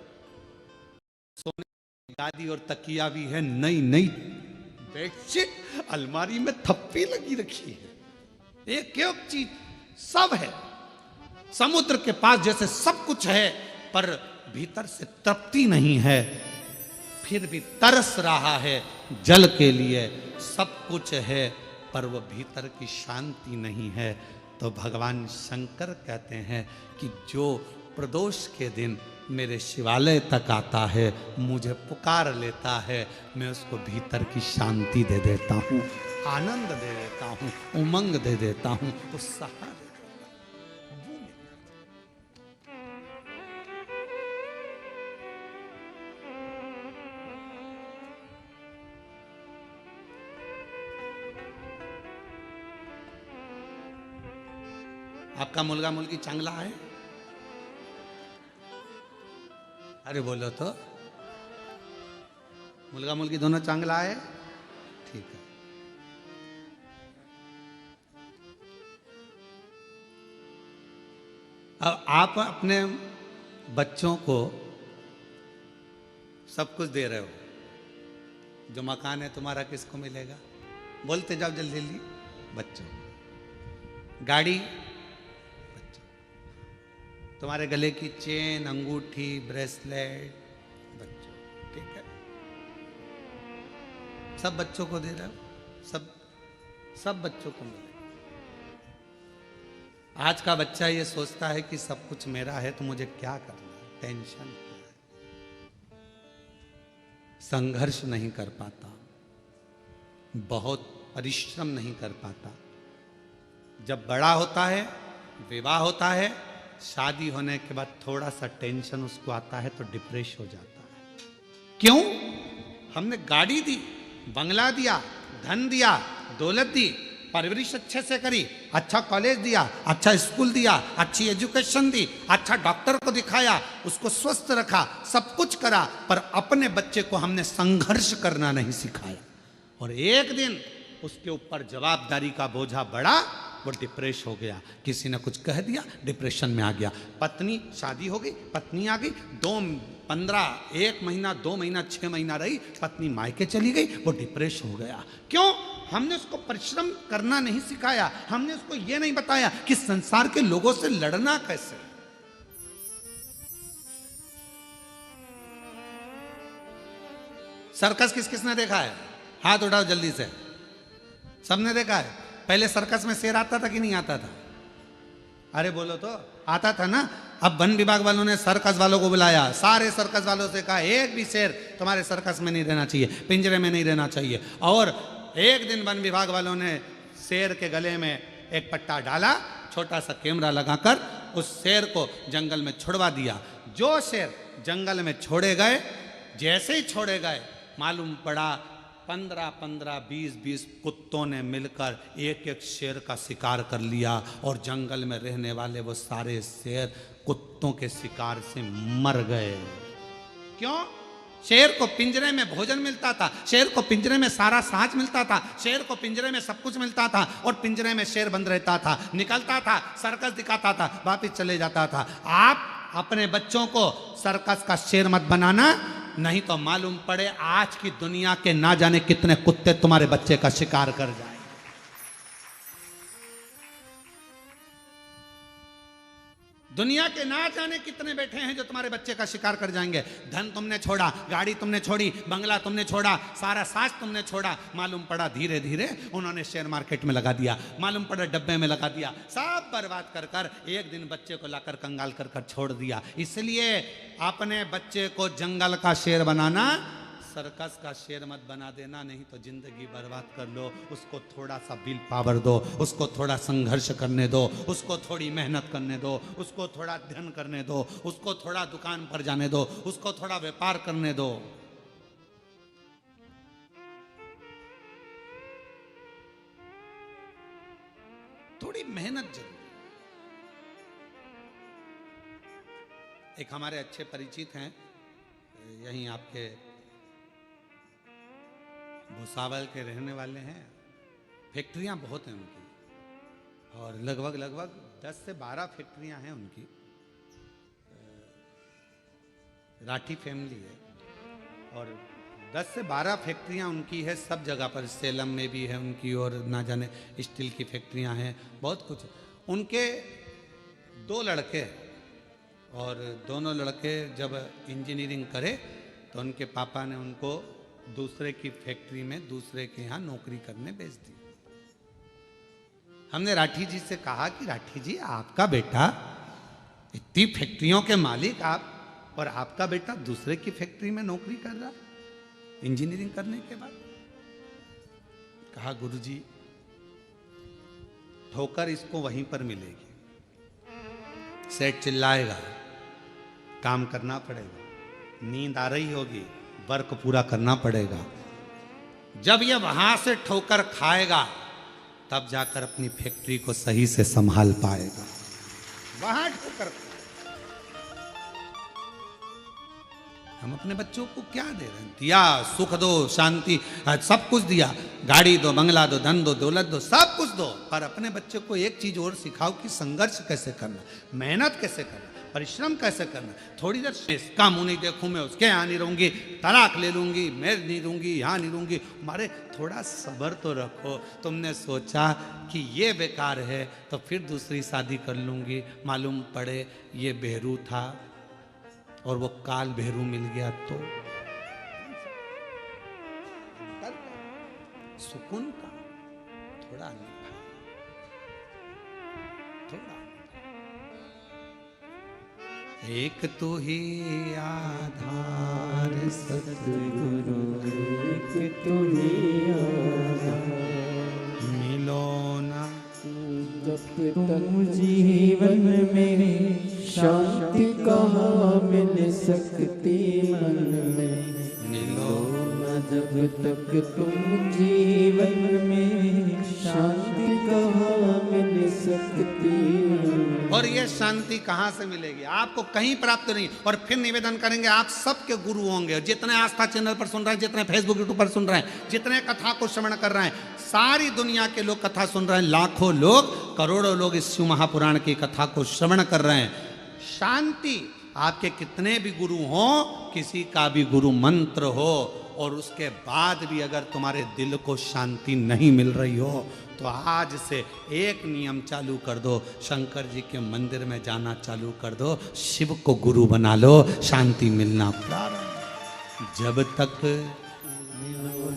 सोने की गादी और तकिया भी है, नई नई बेडशीट अलमारी में थप्पी लगी रखी है, एक एक चीज सब है। समुद्र के पास जैसे सब कुछ है पर भीतर से तृप्ति नहीं है, फिर भी तरस रहा है जल के लिए। सब कुछ है पर वो भीतर की शांति नहीं है। तो भगवान शंकर कहते हैं कि जो प्रदोष के दिन मेरे शिवालय तक आता है, मुझे पुकार लेता है, मैं उसको भीतर की शांति दे देता हूँ, आनंद दे देता हूँ, उमंग दे देता हूँ, उत्साह दे देता हूँ। आपका मुलगा मुलगी चांगला है? अरे बोलो तो, मुलगा मुलगी दोनों चांगला है? ठीक है। अब आप अपने बच्चों को सब कुछ दे रहे हो, जो मकान है तुम्हारा किसको मिलेगा? बोलते जाओ जल्दी जल्दी। बच्चों। गाड़ी, बच्चों। तुम्हारे गले की चेन, अंगूठी, ब्रेसलेट, बच्चों। ठीक है, सब बच्चों को दे रहे हो, सब बच्चों को मिलेगा। आज का बच्चा ये सोचता है कि सब कुछ मेरा है तो मुझे क्या करना है, टेंशन क्या है, संघर्ष नहीं कर पाता, बहुत परिश्रम नहीं कर पाता। जब बड़ा होता है, विवाह होता है, शादी होने के बाद थोड़ा सा टेंशन उसको आता है तो डिप्रेस हो जाता है। क्यों? हमने गाड़ी दी, बंगला दिया, धन दिया, दौलत दी, परवरिश अच्छे से करी, अच्छा कॉलेज दिया, अच्छा स्कूल दिया, अच्छी एजुकेशन दी, अच्छा डॉक्टर को दिखाया, उसको स्वस्थ रखा, सब कुछ करा, पर अपने बच्चे को हमने संघर्ष करना नहीं सिखाया। और एक दिन उसके ऊपर जवाबदारी का बोझा बढ़ा, वो डिप्रेस हो गया। किसी ने कुछ कह दिया, डिप्रेशन में आ गया। पत्नी, शादी हो गई, पत्नी आ गई, 1 महीना, 2 महीना, 6 महीना रही, पत्नी मायके चली गई, वो डिप्रेस हो गया। क्यों? हमने उसको परिश्रम करना नहीं सिखाया, हमने उसको ये नहीं बताया कि संसार के लोगों से लड़ना कैसे। सर्कस किस किसने देखा है? हाथ उठाओ जल्दी से। सबने देखा है? पहले सर्कस में शेर आता था कि नहीं आता था? अरे बोलो तो, आता था ना। अब वन विभाग वालों ने सर्कस वालों को बुलाया, सारे सर्कस वालों से कहा एक भी शेर तुम्हारे सर्कस में नहीं रहना चाहिए, पिंजरे में नहीं रहना चाहिए। और एक दिन वन विभाग वालों ने शेर के गले में एक पट्टा डाला, छोटा सा कैमरा लगाकर उस शेर को जंगल में छुड़वा दिया। जो शेर जंगल में छोड़े गए, जैसे ही छोड़े गए, मालूम पड़ा 15-15, 20-20 कुत्तों ने मिलकर एक एक शेर का शिकार कर लिया। और जंगल में रहने वाले वो सारे शेर कुत्तों के शिकार से मर गए। क्यों? शेर को पिंजरे में भोजन मिलता था, शेर को पिंजरे में सारा साज मिलता था, शेर को पिंजरे में सब कुछ मिलता था, और पिंजरे में शेर बंद रहता था, निकलता था, सर्कस दिखाता था, वापिस चले जाता था। आप अपने बच्चों को सर्कस का शेर मत बनाना, नहीं तो मालूम पड़े आज की दुनिया के ना जाने कितने कुत्ते तुम्हारे बच्चे का शिकार कर जाएंगे। दुनिया के ना जाने कितने बैठे हैं जो तुम्हारे बच्चे का शिकार कर जाएंगे। धन तुमने छोड़ा, गाड़ी तुमने छोड़ी, बंगला तुमने छोड़ा, सारा साज तुमने छोड़ा, मालूम पड़ा धीरे धीरे उन्होंने शेयर मार्केट में लगा दिया, मालूम पड़ा डब्बे में लगा दिया, सब बर्बाद कर कर एक दिन बच्चे को लाकर कंगाल कर कर छोड़ दिया। इसलिए अपने बच्चे को जंगल का शेर बनाना, सर्कस का शेर मत बना देना, नहीं तो जिंदगी बर्बाद कर लो। उसको थोड़ा सा विल पावर दो, उसको थोड़ा संघर्ष करने दो, उसको थोड़ी मेहनत करने दो, उसको थोड़ा अध्ययन करने दो, उसको थोड़ा दुकान पर जाने दो, उसको थोड़ा व्यापार करने दो। थोड़ी मेहनत जरूर। एक हमारे अच्छे परिचित हैं, यहीं आपके भुसावल के रहने वाले हैं। फैक्ट्रियां बहुत हैं उनकी, और लगभग 10 से 12 फैक्ट्रियां हैं उनकी। राठी फैमिली है, और 10 से 12 फैक्ट्रियां उनकी है सब जगह पर, सेलम में भी है उनकी, और ना जाने स्टील की फैक्ट्रियां हैं, बहुत कुछ। उनके 2 लड़के, और दोनों लड़के जब इंजीनियरिंग करे तो उनके पापा ने उनको दूसरे की फैक्ट्री में, दूसरे के यहाँ नौकरी करने भेज दी। हमने राठी जी से कहा कि राठी जी, आपका बेटा इतनी फैक्ट्रियों के मालिक आप, और आपका बेटा दूसरे की फैक्ट्री में नौकरी कर रहा इंजीनियरिंग करने के बाद। कहा गुरुजी, ठोकर इसको वहीं पर मिलेगी, सेठ चिल्लाएगा, काम करना पड़ेगा, नींद आ रही होगी, वर्क पूरा करना पड़ेगा। जब ये वहां से ठोकर खाएगा तब जाकर अपनी फैक्ट्री को सही से संभाल पाएगा। वहां ठोकर। हम अपने बच्चों को क्या दे रहे हैं? दिया, सुख दो, शांति, सब कुछ दिया, गाड़ी दो, बंगला दो, धन दो, दौलत दो, सब कुछ दो, पर अपने बच्चे को एक चीज और सिखाओ कि संघर्ष कैसे करना, मेहनत कैसे करना, परिश्रम कैसे करना। थोड़ी देर इसका मुंह नहीं देखूं मैं, उसके यहाँ नहीं रहूंगी, तलाक ले लूंगी, मैं नहीं रहूंगी, यहाँ नहीं रहूंगी। मारे थोड़ा सब्र तो रखो। तुमने सोचा कि ये बेकार है तो फिर दूसरी शादी कर लूंगी, मालूम पड़े ये बेहरू था और वो काल भैरू मिल गया तो सुकून का थोड़ा नहीं, थोड़ा। एक तो ही आधार सतगुरु, एक तो ही आधार, मिलो ना जब तक जीवन में शांति कहाँ मिल सकती मन में, मिलो ना जब तक तुम जीवन में शांति कहाँ मिल सकती मन में। और ये शांति कहाँ से मिलेगी? आपको कहीं प्राप्त नहीं। और फिर निवेदन करेंगे, आप सबके गुरु होंगे, जितने आस्था चैनल पर सुन रहे हैं, जितने फेसबुक यूट्यूब पर सुन रहे हैं, जितने कथा को श्रवण कर रहे हैं, सारी दुनिया के लोग कथा सुन रहे हैं, लाखों लोग, करोड़ों लोग इस शिव महापुराण की कथा को श्रवण कर रहे हैं। शांति, आपके कितने भी गुरु हो, किसी का भी गुरु मंत्र हो, और उसके बाद भी अगर तुम्हारे दिल को शांति नहीं मिल रही हो तो आज से एक नियम चालू कर दो, शंकर जी के मंदिर में जाना चालू कर दो, शिव को गुरु बना लो, शांति मिलना प्रारंभ। जब तक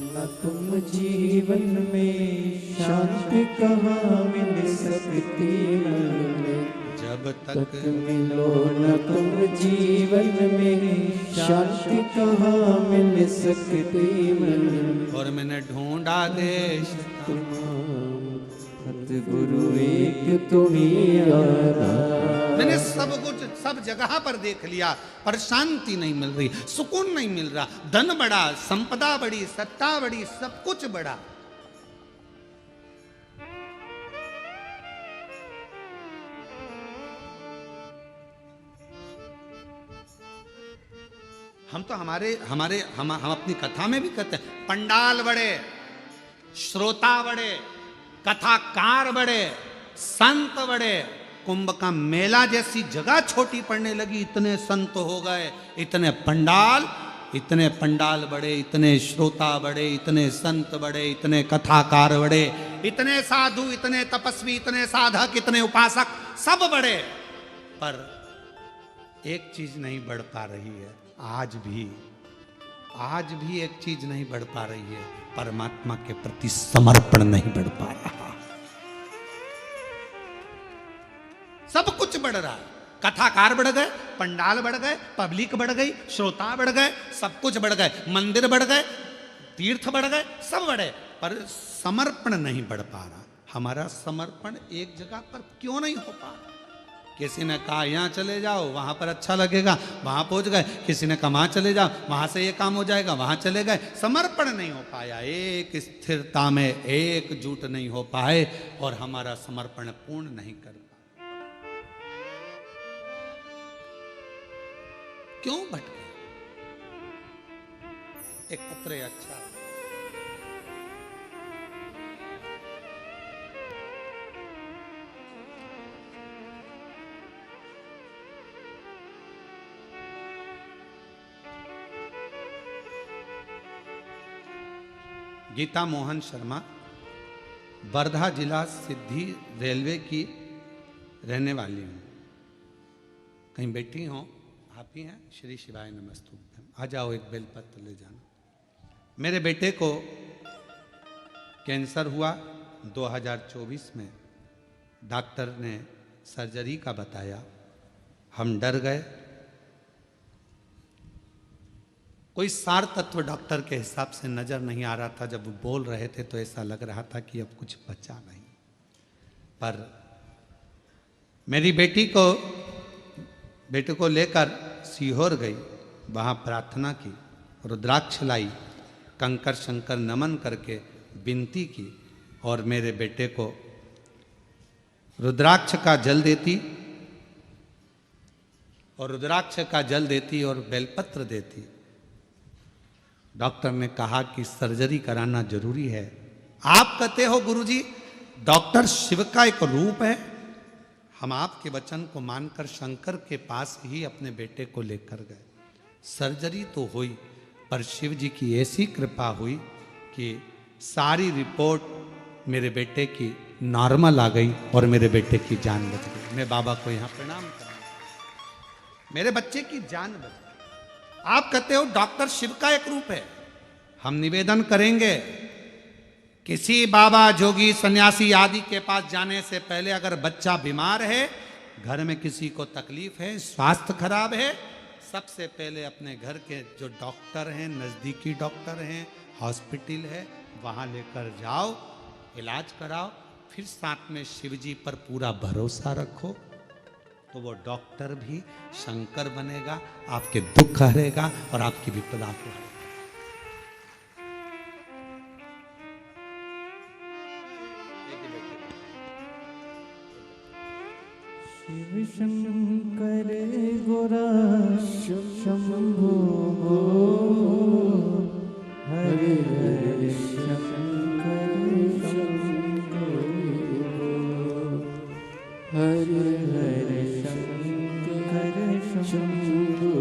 न तुम जीवन में शांति कहाँ मिल सकती मन में, जब तक मिलो न तुम जीवन में शांति कहाँ मिल सकती मन में। और मैंने ढूंढा देश सतगुरु, एक तुम ही आधार। मैंने सब कुछ सब जगह पर देख लिया, पर शांति नहीं मिल रही, सुकून नहीं मिल रहा। धन बढ़ा, संपदा बढ़ी, सत्ता बढ़ी, सब कुछ बढ़ा, हम तो हम अपनी कथा में भी कहते हैं, पंडाल बड़े, श्रोता बड़े, कथाकार बड़े, संत बड़े, कुंभ का मेला जैसी जगह छोटी पड़ने लगी, इतने संत हो गए, इतने पंडाल बड़े, इतने श्रोता बड़े, इतने संत बड़े, इतने कथाकार बड़े, इतने साधु, इतने तपस्वी, इतने साधक, इतने उपासक, सब बड़े, पर एक चीज नहीं बढ़ पा रही है। आज भी एक चीज नहीं बढ़ पा रही है, परमात्मा के प्रति समर्पण नहीं बढ़ पा रहा। सब कुछ बढ़ रहा है, कथाकार बढ़ गए, पंडाल बढ़ गए, पब्लिक बढ़ गई, श्रोता बढ़ गए, सब कुछ बढ़ गए, मंदिर बढ़ गए, तीर्थ बढ़ गए, सब बढ़े, पर समर्पण नहीं बढ़ पा रहा। हमारा समर्पण एक जगह पर क्यों नहीं हो पा रहा? किसी ने कहा यहाँ चले जाओ, वहां पर अच्छा लगेगा, वहां पहुंच गए। किसी ने कहा वहां चले जाओ, वहां से ये काम हो जाएगा, वहां चले गए। समर्पण नहीं हो पाया, एक स्थिरता में एकजुट नहीं हो पाए, और हमारा समर्पण पूर्ण नहीं कर पाए। क्यों भटके? एक पत्र अच्छा, गीता मोहन शर्मा, वर्धा जिला सिद्धि रेलवे की रहने वाली हूँ। कहीं बैठी हो? आप ही हैं? श्री शिवाय नमस्तुभ्यम। आ जाओ, एक बेलपत्र ले जाना। मेरे बेटे को कैंसर हुआ 2024 में। डॉक्टर ने सर्जरी का बताया, हम डर गए। कोई सार तत्व डॉक्टर के हिसाब से नजर नहीं आ रहा था। जब वो बोल रहे थे तो ऐसा लग रहा था कि अब कुछ बचा नहीं। पर मेरी बेटे को लेकर सीहोर गई, वहाँ प्रार्थना की, रुद्राक्ष लाई, कंकर शंकर नमन करके विनती की और मेरे बेटे को रुद्राक्ष का जल देती और बेलपत्र देती। डॉक्टर ने कहा कि सर्जरी कराना जरूरी है। आप कहते हो गुरुजी डॉक्टर शिव का एक रूप है। हम आपके वचन को मानकर शंकर के पास ही अपने बेटे को लेकर गए। सर्जरी तो हुई, पर शिव जी की ऐसी कृपा हुई कि सारी रिपोर्ट मेरे बेटे की नॉर्मल आ गई और मेरे बेटे की जान बच गई। मैं बाबा को यहाँ प्रणाम कर रहा हूं। मेरे बच्चे की जान बच गई। आप कहते हो डॉक्टर शिव का एक रूप है। हम निवेदन करेंगे, किसी बाबा जोगी सन्यासी आदि के पास जाने से पहले अगर बच्चा बीमार है, घर में किसी को तकलीफ है, स्वास्थ्य खराब है, सबसे पहले अपने घर के जो डॉक्टर हैं, नज़दीकी डॉक्टर हैं, हॉस्पिटल है, वहाँ लेकर जाओ, इलाज कराओ। फिर साथ में शिव जी पर पूरा भरोसा रखो, तो वो डॉक्टर भी शंकर बनेगा, आपके दुख हरेगा और आपकी विपदा को हरेगा। शिव शंकर गोरा शंभो हरे हरे शंकर शंभो हरे हरे शंकर शंभो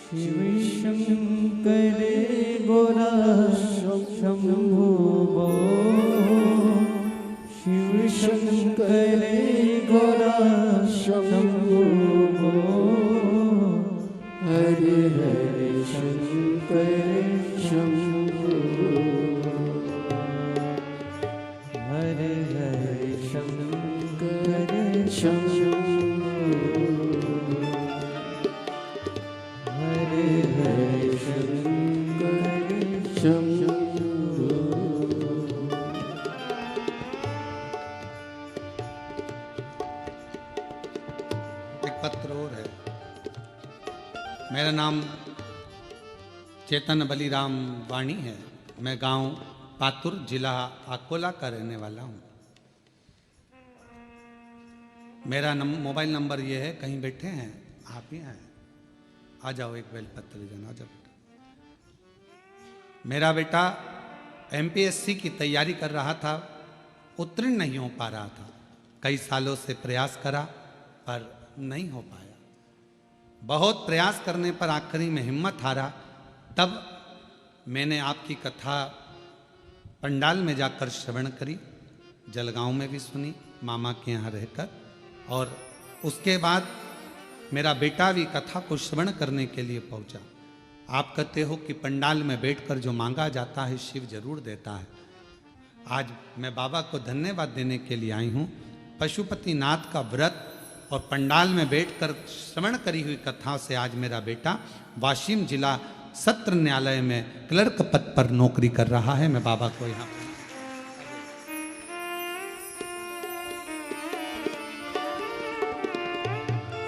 शिव शंकर गोरा शंभो शिव शंकर गोरा शंभो हरे हरे शंकर शंभो हरे हरे शंकर शंभो हरे हरे शंकर शंभो। पत्र और है। मेरा नाम चेतन बलिराम वाणी है। मैं गांव पातुर, जिला अकोला का रहने वाला हूं। मेरा मोबाइल नंबर ये है। कहीं बैठे हैं? आप ही हैं? आ जाओ, एक बेल पत्र ले जाना। आ जाओ बेटा। मेरा बेटा एमपीएससी की तैयारी कर रहा था, उत्तीर्ण नहीं हो पा रहा था। कई सालों से प्रयास करा पर नहीं हो पाया। बहुत प्रयास करने पर आखिरी में हिम्मत हारा। तब मैंने आपकी कथा पंडाल में जाकर श्रवण करी, जलगांव में भी सुनी मामा के यहाँ रहकर, और उसके बाद मेरा बेटा भी कथा को श्रवण करने के लिए पहुंचा। आप कहते हो कि पंडाल में बैठकर जो मांगा जाता है शिव जरूर देता है। आज मैं बाबा को धन्यवाद देने के लिए आई हूँ। पशुपतिनाथ का व्रत और पंडाल में बैठकर श्रवण करी हुई कथाओं से आज मेरा बेटा वाशिम जिला सत्र न्यायालय में क्लर्क पद पर नौकरी कर रहा है। मैं बाबा को यहाँ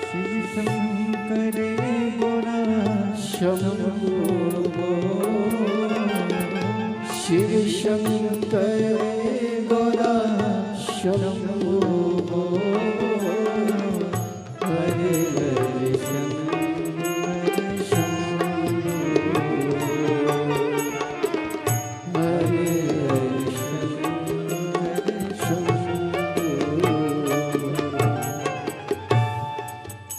शिव शंकर गोरा शंभो शिव शंकर गोरा शंभो हरे हरे शंकर शंभो हरे हरे शंकर शंभो।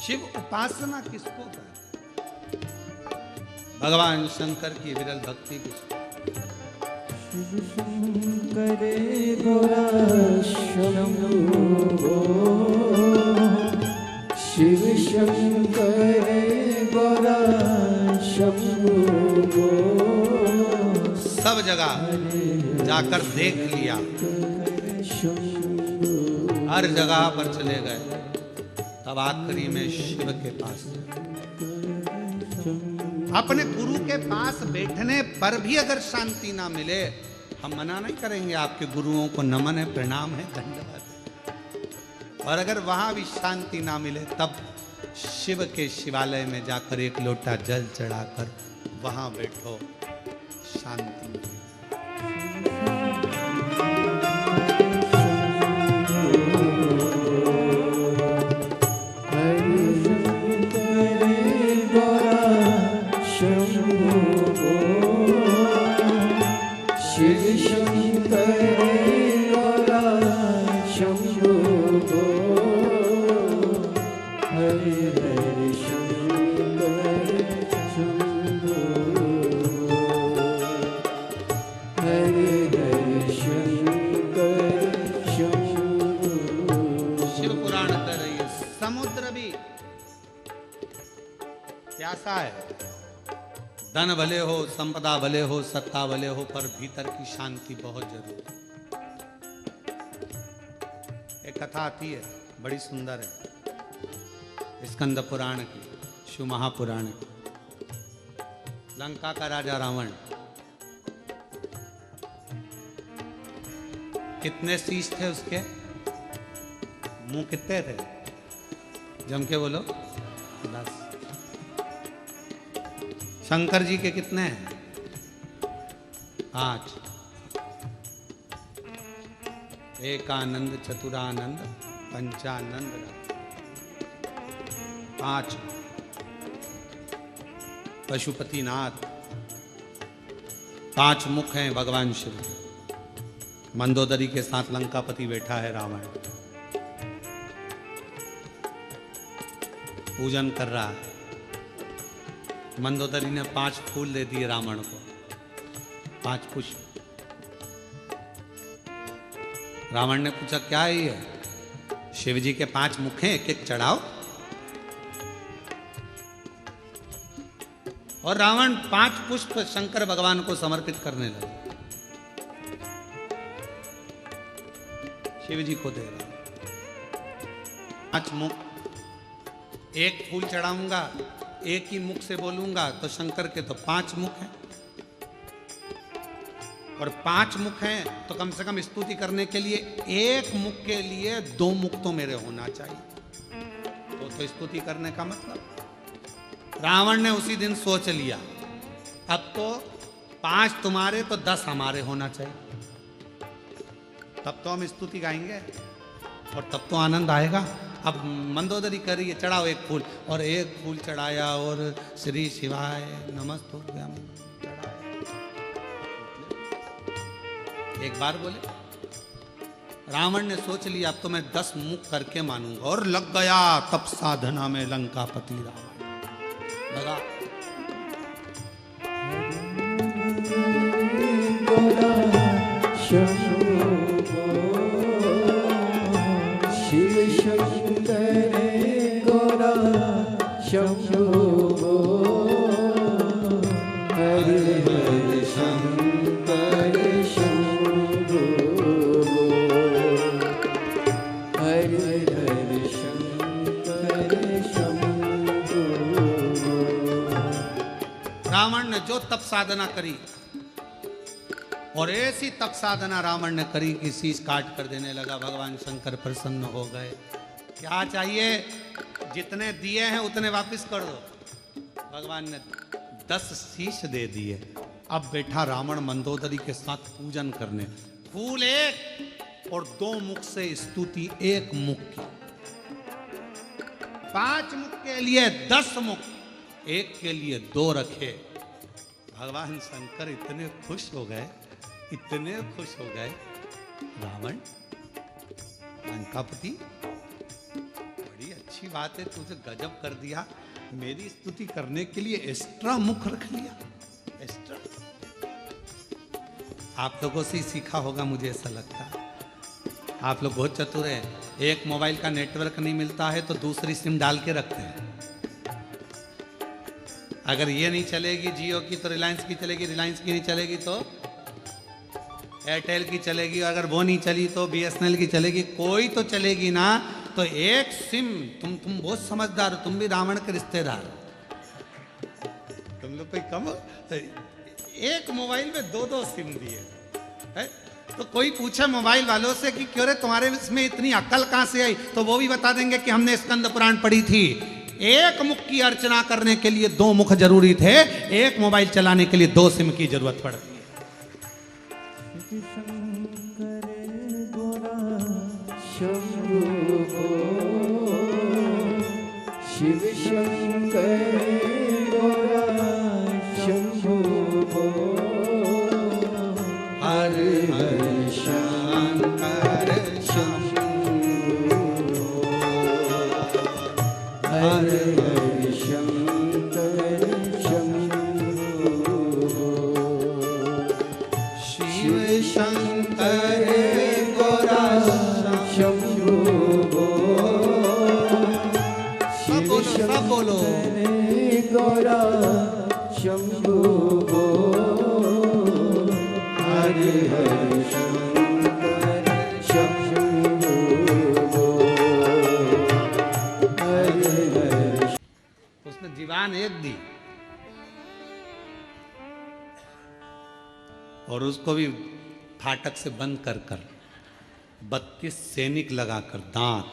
शिव उपासना किसको कहते? भगवान शंकर की विरल भक्ति की शिव शंकर गौरा शंभो, शिव शंकर गौरा शंभो। सब जगह जाकर देख लिया, हर जगह पर चले गए, तब आखिरी में शिव के पास। अपने गुरु के पास बैठने पर भी अगर शांति ना मिले, हम मना नहीं करेंगे, आपके गुरुओं को नमन है, प्रणाम है, धन्यवाद है। और अगर वहां भी शांति ना मिले, तब शिव के शिवालय में जाकर एक लोटा जल चढ़ाकर वहां बैठो, शांति मिलेगी। शिव शंकर गौरा शंभो, हरे हरे शंकर शंभो, हरे हरे शंकर शंभो। शिव पुराण कर रही है, समुद्र भी प्यासा है। धन भले हो, संपदा भले हो, सत्ता भले हो, पर भीतर की शांति बहुत जरूरी है। एक कथा आती है, बड़ी सुंदर है, स्कंद पुराण की, शिव महापुराण की। लंका का राजा रावण, कितने शीश थे उसके, मुंह कितने थे, जम के बोलो, 10। शंकर जी के कितने हैं, 5। एकानंद, चतुरानंद, पंचानंद, 5। पशुपतिनाथ, 5 मुख हैं भगवान शिव के। मंदोदरी के साथ लंकापति बैठा है रावण, पूजन कर रहा है। मंदोदरी ने 5 फूल दे दिए रावण को, 5 पुष्प। रावण ने पूछा क्या है ये, शिव जी के 5 मुख हैं, एक एक चढ़ाओ। और रावण 5 पुष्प शंकर भगवान को समर्पित करने लगा, शिव जी को दे रहा। 5 मुख, एक फूल चढ़ाऊंगा, एक ही मुख से बोलूंगा, तो शंकर के तो 5 मुख हैं, और 5 मुख हैं तो कम से कम स्तुति करने के लिए एक मुख के लिए 2 मुख तो मेरे होना चाहिए, तो स्तुति करने का मतलब। रावण ने उसी दिन सोच लिया, अब तो 5 तुम्हारे तो 10 हमारे होना चाहिए, तब तो हम स्तुति गाएंगे और तब तो आनंद आएगा। अब मंदोदरी कर रही है, चढ़ाओ एक फूल, और एक फूल चढ़ाया और श्री शिवाय नमस्तुभ्यं चढ़ाया। एक बार बोले, रावण ने सोच लिया अब तो मैं 10 मुख करके मानूंगा, और लग गया तप साधना में लंकापति रावण। लगा शिव शंकर गौरा शंभो, हरे हरे शंकर शंभो, हरे हरे शंकर शंभो। रावण ने जो तप साधना करी, और ऐसी तप साधना रावण ने करी कि शीश काट कर देने लगा। भगवान शंकर प्रसन्न हो गए। क्या चाहिए, जितने दिए हैं उतने वापस कर दो। भगवान ने 10 शीश दे दिए। अब बैठा रावण मंदोदरी के साथ पूजन करने। फूल एक और 2 मुख से स्तुति 1 मुख की। 5 मुख के लिए 10 मुख, 1 के लिए 2 रखे। भगवान शंकर इतने खुश हो गए, इतने खुश हो गए। रावण लंकापति बड़ी अच्छी अच्छी बात है, तुझे गजब कर दिया, मेरी स्तुति करने के लिए एक्स्ट्रा मुख रख लिया, एक्स्ट्रा। आप लोगों से ही सीखा होगा, मुझे ऐसा लगता है। आप लोग बहुत चतुर हैं। एक मोबाइल का नेटवर्क नहीं मिलता है तो दूसरी सिम डाल के रखते हैं। अगर ये नहीं चलेगी जियो की तो रिलायंस की चलेगी, रिलायंस की नहीं चलेगी तो एयरटेल की चलेगी, अगर वो नहीं चली तो बीएसएनएल की चलेगी, कोई तो चलेगी ना। तो एक सिम, तुम बहुत समझदार हो, तुम भी रावण के रिश्तेदार हो, तुम लोग कोई कम हो। एक मोबाइल में दो दो सिम दिए है? तो कोई पूछे मोबाइल वालों से कि क्यों रे तुम्हारे इसमें इतनी अक्ल कहां से आई, तो वो भी बता देंगे कि हमने स्कंद पुराण पढ़ी थी। एक मुख की अर्चना करने के लिए दो मुख जरूरी थे, एक मोबाइल चलाने के लिए दो सिम की जरूरत पड़ती है। शिव शंकर गौरा शंभो हर हर शंकर शंभो हर हर शंकर शंभो शिव शंकर गौरा शंभो सब बोलो गौरा शंभो हर हर शंकर शंभो हर हर। उसने दीवान एक दी और उसको भी फाटक से बंद कर कर 32 सैनिक लगाकर दांत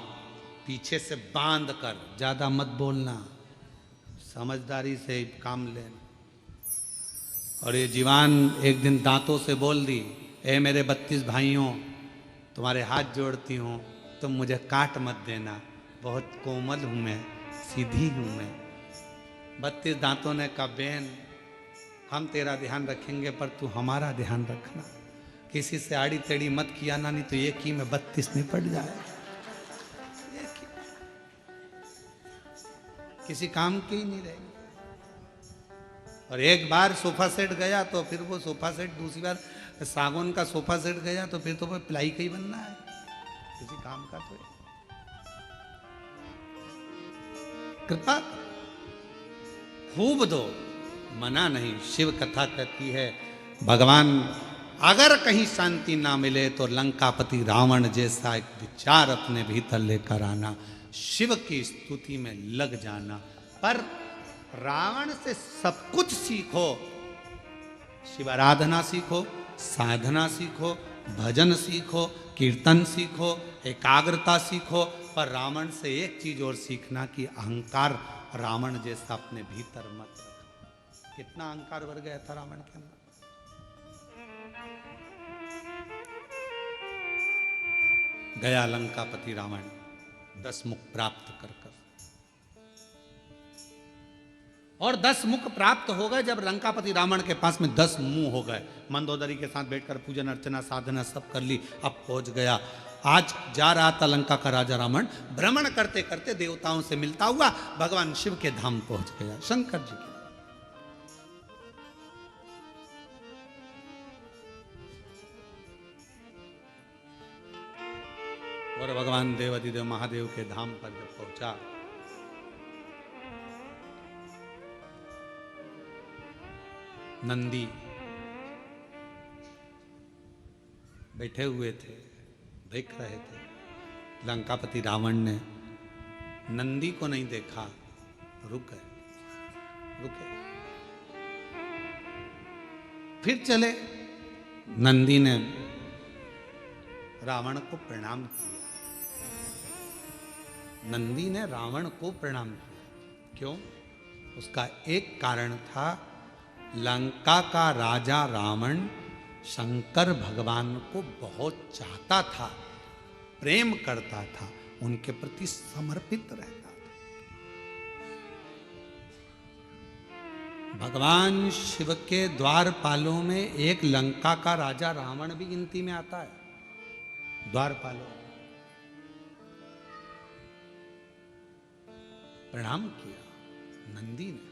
पीछे से बांध कर, ज्यादा मत बोलना, समझदारी से काम लेना। और ये जीवान एक दिन दांतों से बोल दी, ए मेरे 32 भाइयों, तुम्हारे हाथ जोड़ती हूँ, तुम मुझे काट मत देना, बहुत कोमल हूँ मैं, सीधी हूँ मैं। 32 दांतों ने कहा, बहन हम तेरा ध्यान रखेंगे पर तू हमारा ध्यान रखना, किसी से आड़ी टेढ़ी मत किया ना, नहीं तो एक ही में 32 निपट जाए, किसी काम की ही नहीं रहेगी। और एक बार सोफा सेट गया तो फिर वो सोफा सेट, दूसरी बार सागौन का सोफा सेट गया तो फिर तो वो प्लाई का ही बनना है, किसी काम का तो। कृपा खूब दो, मना नहीं। शिव कथा कहती है, भगवान अगर कहीं शांति ना मिले तो लंकापति रावण जैसा एक विचार अपने भीतर लेकर आना, शिव की स्तुति में लग जाना। पर रावण से सब कुछ सीखो, शिव आराधना सीखो, साधना सीखो, भजन सीखो, कीर्तन सीखो, एकाग्रता सीखो, पर रावण से एक चीज और सीखना कि अहंकार रावण जैसा अपने भीतर मत रखो। कितना अहंकार भर गया था रावण के अंदर। गया लंकापति रावण 10 मुख प्राप्त कर कर, और 10 मुख प्राप्त हो गए जब लंकापति रावण के पास में 10 मुंह हो गए। मंदोदरी के साथ बैठकर पूजन अर्चना साधना सब कर ली, अब पहुंच गया। आज जा रहा था लंका का राजा रावण, भ्रमण करते करते देवताओं से मिलता हुआ भगवान शिव के धाम पहुंच गया, शंकर जी के। और भगवान देवाधिदेव महादेव के धाम पर जब पहुंचा, नंदी बैठे हुए थे, देख रहे थे। लंकापति रावण ने नंदी को नहीं देखा, रुक गए, रुके, फिर चले। नंदी ने रावण को प्रणाम किया, नंदी ने रावण को प्रणाम किया। क्यों? उसका एक कारण था, लंका का राजा रावण शंकर भगवान को बहुत चाहता था, प्रेम करता था, उनके प्रति समर्पित रहता था। भगवान शिव के द्वारपालों में एक लंका का राजा रावण भी गिनती में आता है। द्वारपालों प्रणाम किया नंदी ने।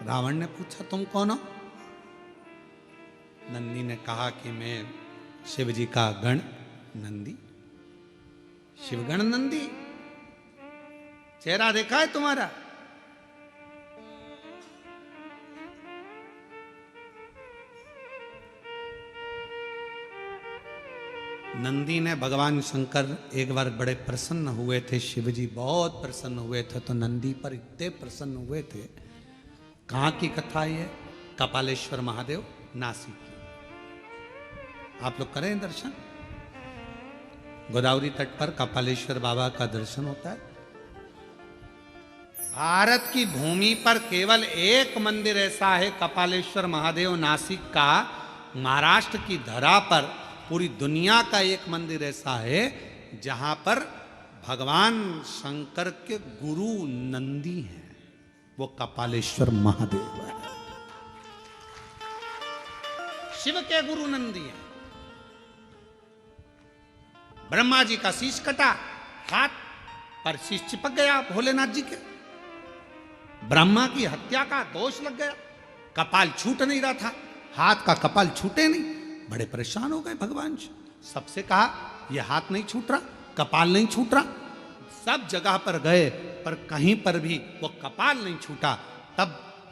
रावण ने पूछा तुम कौन हो? नंदी ने कहा कि मैं शिव जी का गण नंदी। शिवगण नंदी, चेहरा देखा है तुम्हारा? नंदी ने, भगवान शंकर एक बार बड़े प्रसन्न हुए थे, शिवजी बहुत प्रसन्न हुए थे, तो नंदी पर इतने प्रसन्न हुए थे। कहाँ की कथा ये? कपालेश्वर महादेव नासिक की। आप लोग करें दर्शन, गोदावरी तट पर कपालेश्वर बाबा का दर्शन होता है। भारत की भूमि पर केवल एक मंदिर ऐसा है, कपालेश्वर महादेव नासिक का। महाराष्ट्र की धरा पर पूरी दुनिया का एक मंदिर ऐसा है जहां पर भगवान शंकर के गुरु नंदी हैं, वो कपालेश्वर महादेव है। शिव के गुरु नंदी हैं। ब्रह्मा जी का शीश कटा, हाथ पर शीश चिपक गया भोलेनाथ जी के। ब्रह्मा की हत्या का दोष लग गया, कपाल छूट नहीं रहा था, हाथ का कपाल छूटे नहीं। बड़े परेशान हो गए भगवान जी। सबसे कहा यह हाथ नहीं छूट रहा, कपाल नहीं छूट रहा। सब जगह पर गए पर कहीं पर भी वो कपाल नहीं छूटा। तब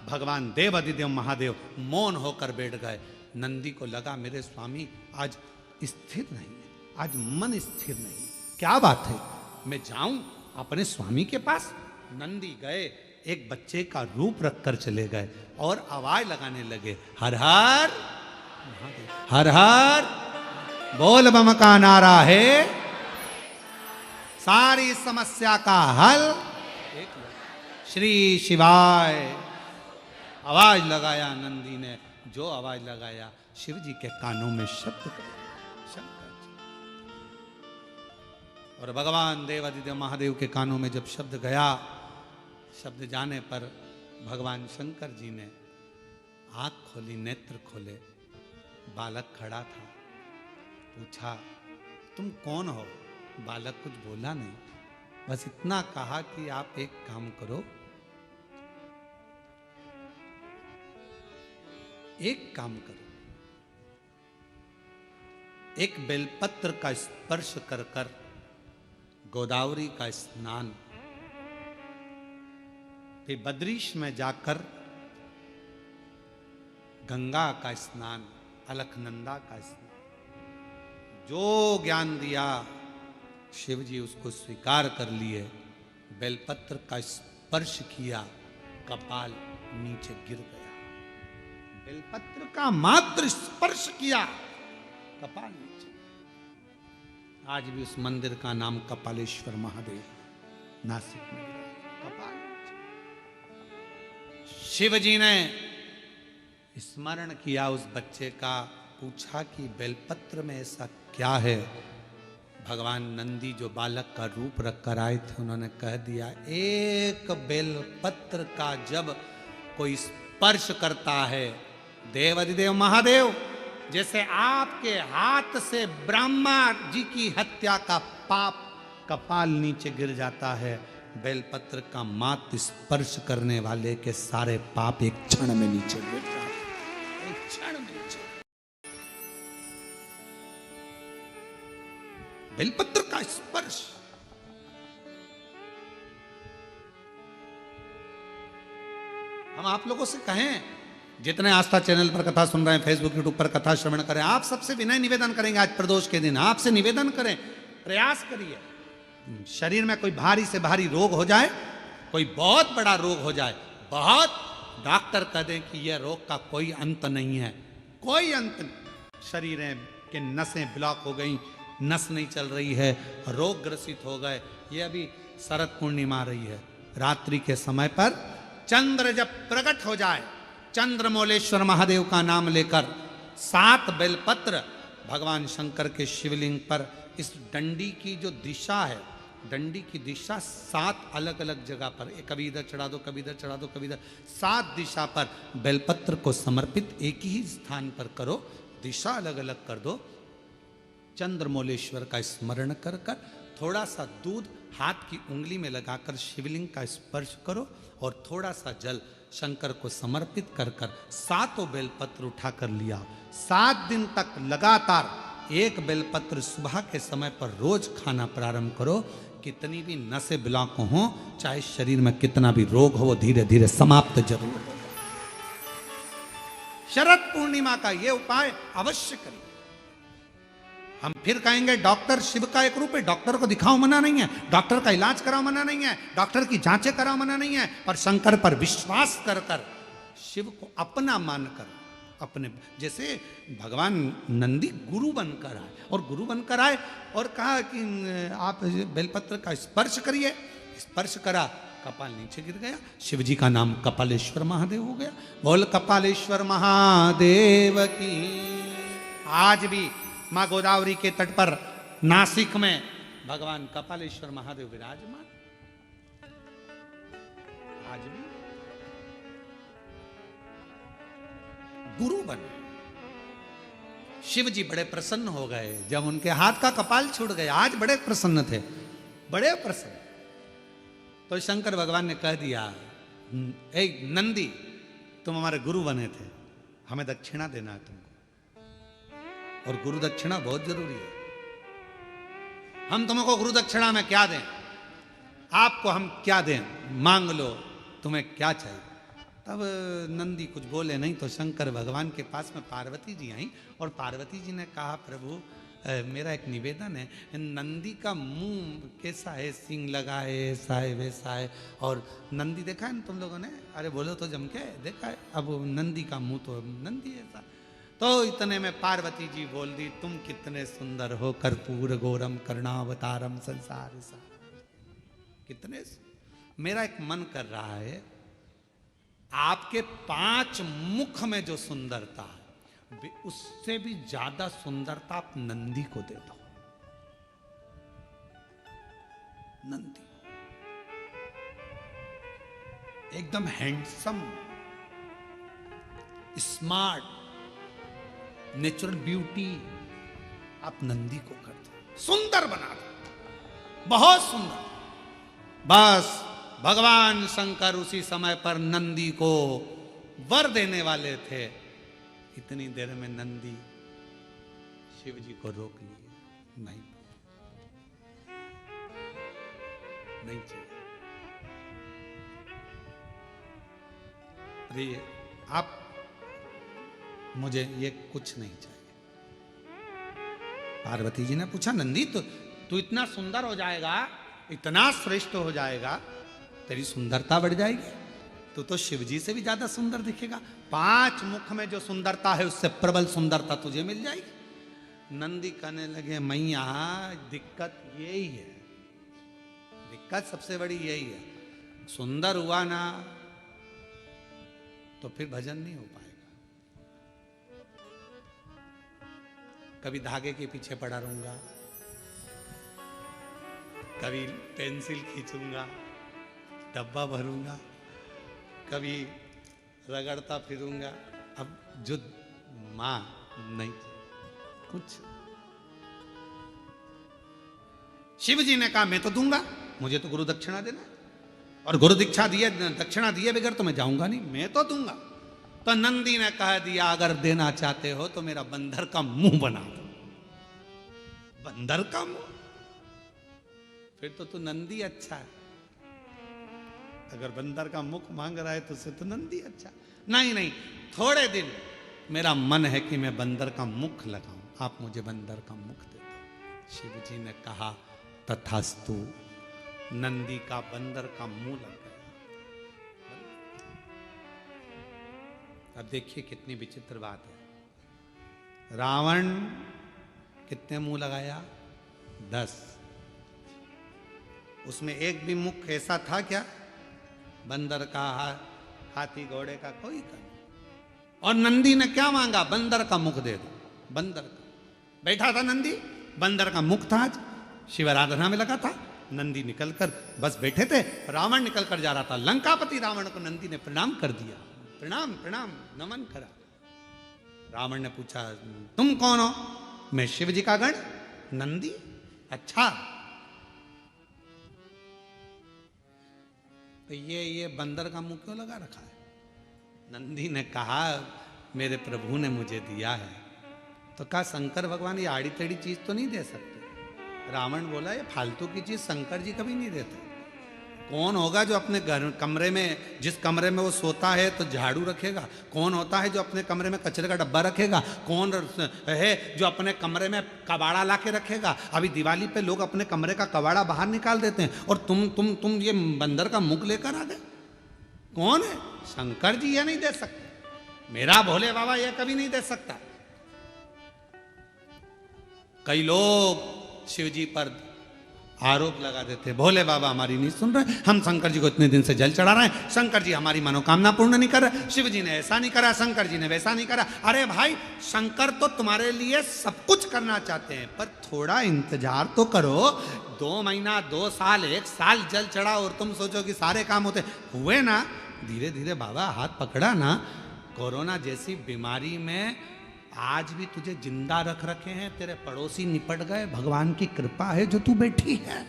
भगवान देवाधिदेव महादेव मौन होकर बैठ गए। नंदी को लगा मेरे स्वामी आज स्थिर नहीं है, आज मन स्थिर नहीं, क्या बात है, मैं जाऊं अपने स्वामी के पास। नंदी गए, एक बच्चे का रूप रखकर चले गए और आवाज लगाने लगे, हर हर हर हर बोल बम का नारा है सारी समस्या का हल। श्री शिवाय आवाज लगाया नंदी ने। जो आवाज लगाया शिव जी के कानों में शब्द और भगवान देवाधिदेव महादेव के कानों में जब शब्द गया, शब्द जाने पर भगवान शंकर जी ने आंख खोली, नेत्र खोले। बालक खड़ा था, पूछा तुम कौन हो? बालक कुछ बोला नहीं, बस इतना कहा कि आप एक काम करो, एक काम करो, एक बेलपत्र का स्पर्श कर कर गोदावरी का स्नान, फिर बद्रीश में जाकर गंगा का स्नान, अलकनंदा का स्नान। जो ज्ञान दिया शिव जी उसको स्वीकार कर लिए। बेलपत्र का स्पर्श किया, कपाल नीचे गिर गया। बेलपत्र का मात्र स्पर्श किया, कपाल नीचे। आज भी उस मंदिर का नाम कपालेश्वर महादेव नासिक में कपाल। शिव जी ने स्मरण किया उस बच्चे का, पूछा कि बेलपत्र में ऐसा क्या है? भगवान नंदी जो बालक का रूप रखकर आए थे, उन्होंने कह दिया एक बेलपत्र का जब कोई स्पर्श करता है, देवाधिदेव महादेव जैसे आपके हाथ से ब्रह्मा जी की हत्या का पाप कपाल नीचे गिर जाता है, बेलपत्र का मात्र स्पर्श करने वाले के सारे पाप एक क्षण में नीचे गिर जाते हैं, एक क्षण में नीचे। बेलपत्र का स्पर्श। हम आप लोगों से कहें, जितने आस्था चैनल पर कथा सुन रहे हैं, फेसबुक यूट्यूब पर कथा श्रवण करें, आप सबसे विनय निवेदन करेंगे, आज प्रदोष के दिन आपसे निवेदन करें, प्रयास करिए। शरीर में कोई भारी से भारी रोग हो जाए, कोई बहुत बड़ा रोग हो जाए, बहुत डॉक्टर कह दें कि यह रोग का कोई अंत नहीं है, कोई अंत नहीं, शरीर के नसें ब्लॉक हो गई, नस नहीं चल रही है, रोग ग्रसित हो गए। ये अभी शरद पूर्णिमा आ रही है, रात्रि के समय पर चंद्र जब प्रकट हो जाए, चंद्रमौलेश्वर महादेव का नाम लेकर 7 बेलपत्र भगवान शंकर के शिवलिंग पर, इस डंडी की जो दिशा है, डंडी की दिशा 7 अलग अलग जगह पर, कभी इधर चढ़ा दो, कभी इधर चढ़ा दो, कभी इधर, 7 दिशा पर बेलपत्र को समर्पित एक ही स्थान पर करो, दिशा अलग अलग कर दो। चंद्रमौलेश्वर का स्मरण कर कर थोड़ा सा दूध हाथ की उंगली में लगाकर शिवलिंग का स्पर्श करो और थोड़ा सा जल शंकर को समर्पित कर कर 7 बेलपत्र उठाकर लिया। 7 दिन तक लगातार 1 बेलपत्र सुबह के समय पर रोज खाना प्रारंभ करो। कितनी भी नसें ब्लॉक हो, चाहे शरीर में कितना भी रोग हो, वो धीरे धीरे समाप्त जरूर हो। शरद पूर्णिमा का ये उपाय अवश्य करिए। हम फिर कहेंगे डॉक्टर शिव का एक रूप है, डॉक्टर को दिखाओ मना नहीं है, डॉक्टर का इलाज कराओ मना नहीं है, डॉक्टर की जांचें कराओ मना नहीं है, पर शंकर पर विश्वास कर कर शिव को अपना मानकर अपने, जैसे भगवान नंदी गुरु बनकर आए और गुरु बनकर आए और कहा कि आप बेलपत्र का स्पर्श करिए। स्पर्श करा, कपाल नीचे गिर गया, शिव जी का नाम कपालेश्वर महादेव हो गया। बोल कपालेश्वर महादेव की। आज भी माँ गोदावरी के तट पर नासिक में भगवान कपालेश्वर महादेव विराजमान। आज भी गुरु बने। शिव जी बड़े प्रसन्न हो गए जब उनके हाथ का कपाल छूट गया। आज बड़े प्रसन्न थे, बड़े प्रसन्न। तो शंकर भगवान ने कह दिया, ए नंदी, तुम हमारे गुरु बने थे, हमें दक्षिणा देना है तुमको, और गुरु दक्षिणा बहुत जरूरी है। हम तुमको गुरु दक्षिणा में क्या दें, आपको हम क्या दें, मांग लो, तुम्हें क्या चाहिए। तब नंदी कुछ बोले नहीं, तो शंकर भगवान के पास में पार्वती जी आई और पार्वती जी ने कहा, प्रभु मेरा एक निवेदन है, नंदी का मुंह कैसा है, सींग लगा है, ऐसा है वैसा है, और नंदी देखा है ना तुम लोगों ने, अरे बोलो तो जम के देखा है, अब नंदी का मुंह तो नंदी ऐसा। तो इतने में पार्वती जी बोल दी, तुम कितने सुंदर हो, कर्पूर गौरम करुणावतारम संसार सार। कितने, मेरा एक मन कर रहा है, आपके 5 मुख में जो सुंदरता है, उससे भी ज्यादा सुंदरता आप नंदी को दे दो। नंदी एकदम हैंडसम, स्मार्ट, नेचुरल ब्यूटी, आप नंदी को कर दो, सुंदर बना दो, बहुत सुंदर। बस भगवान शंकर उसी समय पर नंदी को वर देने वाले थे। इतनी देर में नंदी शिव जी को रोक लिए, नहीं नहीं चाहिए। अरे आप, मुझे ये कुछ नहीं चाहिए। पार्वती जी ने पूछा, नंदी तो तू इतना सुंदर हो जाएगा, इतना श्रेष्ठ हो जाएगा, तेरी सुंदरता बढ़ जाएगी, तू तो शिव जी से भी ज्यादा सुंदर दिखेगा। 5 मुख में जो सुंदरता है उससे प्रबल सुंदरता तुझे मिल जाएगी। नंदी कहने लगे, मैया दिक्कत यही है, दिक्कत सबसे बड़ी यही है, सुंदर हुआ ना तो फिर भजन नहीं हो पाएगा। कभी धागे के पीछे पड़ा रहूंगा, कभी पेंसिल खींचूंगा, डब्बा भरूंगा, कभी रगड़ता फिरूंगा। अब जो मां नहीं, कुछ। शिव जी ने कहा, मैं तो दूंगा, मुझे तो गुरु दक्षिणा देना, और गुरु दीक्षा दिए, दक्षिणा दिए बगैर तो मैं जाऊंगा नहीं, मैं तो दूंगा। तो नंदी ने कह दिया, अगर देना चाहते हो तो मेरा बंदर का मुंह बना दो। बंदर का मुंह, फिर तो तू नंदी अच्छा है। अगर बंदर का मुख मांग रहा है तो उसे तो नंदी अच्छा। नहीं नहीं, थोड़े दिन मेरा मन है कि मैं बंदर का मुख लगाऊं, आप मुझे बंदर का मुख दे दो। शिव जी ने कहा, तथास्तु। नंदी का बंदर का मुंह लग गया। अब देखिए कितनी विचित्र बात है। रावण कितने मुंह लगाया? 10। उसमें एक भी मुख ऐसा था क्या? बंदर का, हाथी घोड़े का कोई का नहीं। और नंदी ने क्या मांगा? बंदर का मुख दे दो। बंदर का बैठा था नंदी, बंदर का मुख था। आज शिव आराधना में लगा था, नंदी निकलकर बस बैठे थे, रावण निकल कर जा रहा था। लंकापति रावण को नंदी ने प्रणाम कर दिया, प्रणाम प्रणाम नमन करा। रावण ने पूछा, तुम कौन हो? मैं शिव जी का गण नंदी। अच्छा, तो ये बंदर का मुंह क्यों लगा रखा है? नंदी ने कहा मेरे प्रभु ने मुझे दिया है। तो कहा शंकर भगवान ये आड़ी टेढ़ी चीज तो नहीं दे सकते। रावण बोला ये फालतू की चीज शंकर जी कभी नहीं देते। कौन होगा जो अपने घर कमरे में, जिस कमरे में वो सोता है तो झाड़ू रखेगा? कौन होता है जो अपने कमरे में कचरे का डब्बा रखेगा? कौन है जो अपने कमरे में कबाड़ा ला के रखेगा? अभी दिवाली पे लोग अपने कमरे का कबाड़ा बाहर निकाल देते हैं और तुम ये बंदर का मुख लेकर आ गए। कौन है? शंकर जी ये नहीं दे सकते, मेरा भोले बाबा ये कभी नहीं दे सकता। कई लोग शिव जी पर आरोप लगा देते, भोले बाबा हमारी नहीं सुन रहे, हम शंकर जी को इतने दिन से जल चढ़ा रहे हैं, शंकर जी हमारी मनोकामना पूर्ण नहीं कर रहे, शिव जी ने ऐसा नहीं करा, शंकर जी ने वैसा नहीं करा। अरे भाई शंकर तो तुम्हारे लिए सब कुछ करना चाहते हैं, पर थोड़ा इंतजार तो करो। 2 महीना 2 साल 1 साल जल चढ़ा और तुम सोचो कि सारे काम होते हुए ना। धीरे धीरे बाबा हाथ पकड़ा ना। कोरोना जैसी बीमारी में आज भी तुझे जिंदा रख रखे हैं, तेरे पड़ोसी निपट गए, भगवान की कृपा है जो तू बैठी है।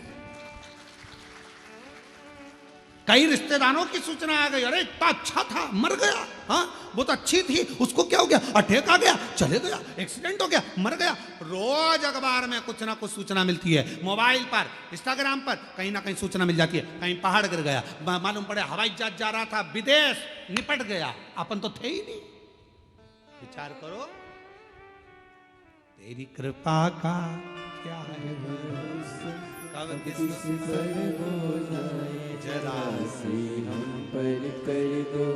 कई रिश्तेदारों की सूचना आ गई, अरे इतना अच्छा था मर गया, हाँ बहुत अच्छी थी उसको क्या हो गया, अटैक आ गया, चले गया, एक्सीडेंट हो गया, मर गया। रोज अखबार में कुछ ना कुछ सूचना मिलती है, मोबाइल पर इंस्टाग्राम पर कहीं ना कहीं सूचना मिल जाती है। कहीं पहाड़ गिर गया, मालूम पड़े हवाई जहाज जा रहा था विदेश, निपट गया, अपन तो थे ही नहीं। विचार करो तेरी कृपा का क्या है, कब किस पर हो जाए जरा सी हम पर कर दो,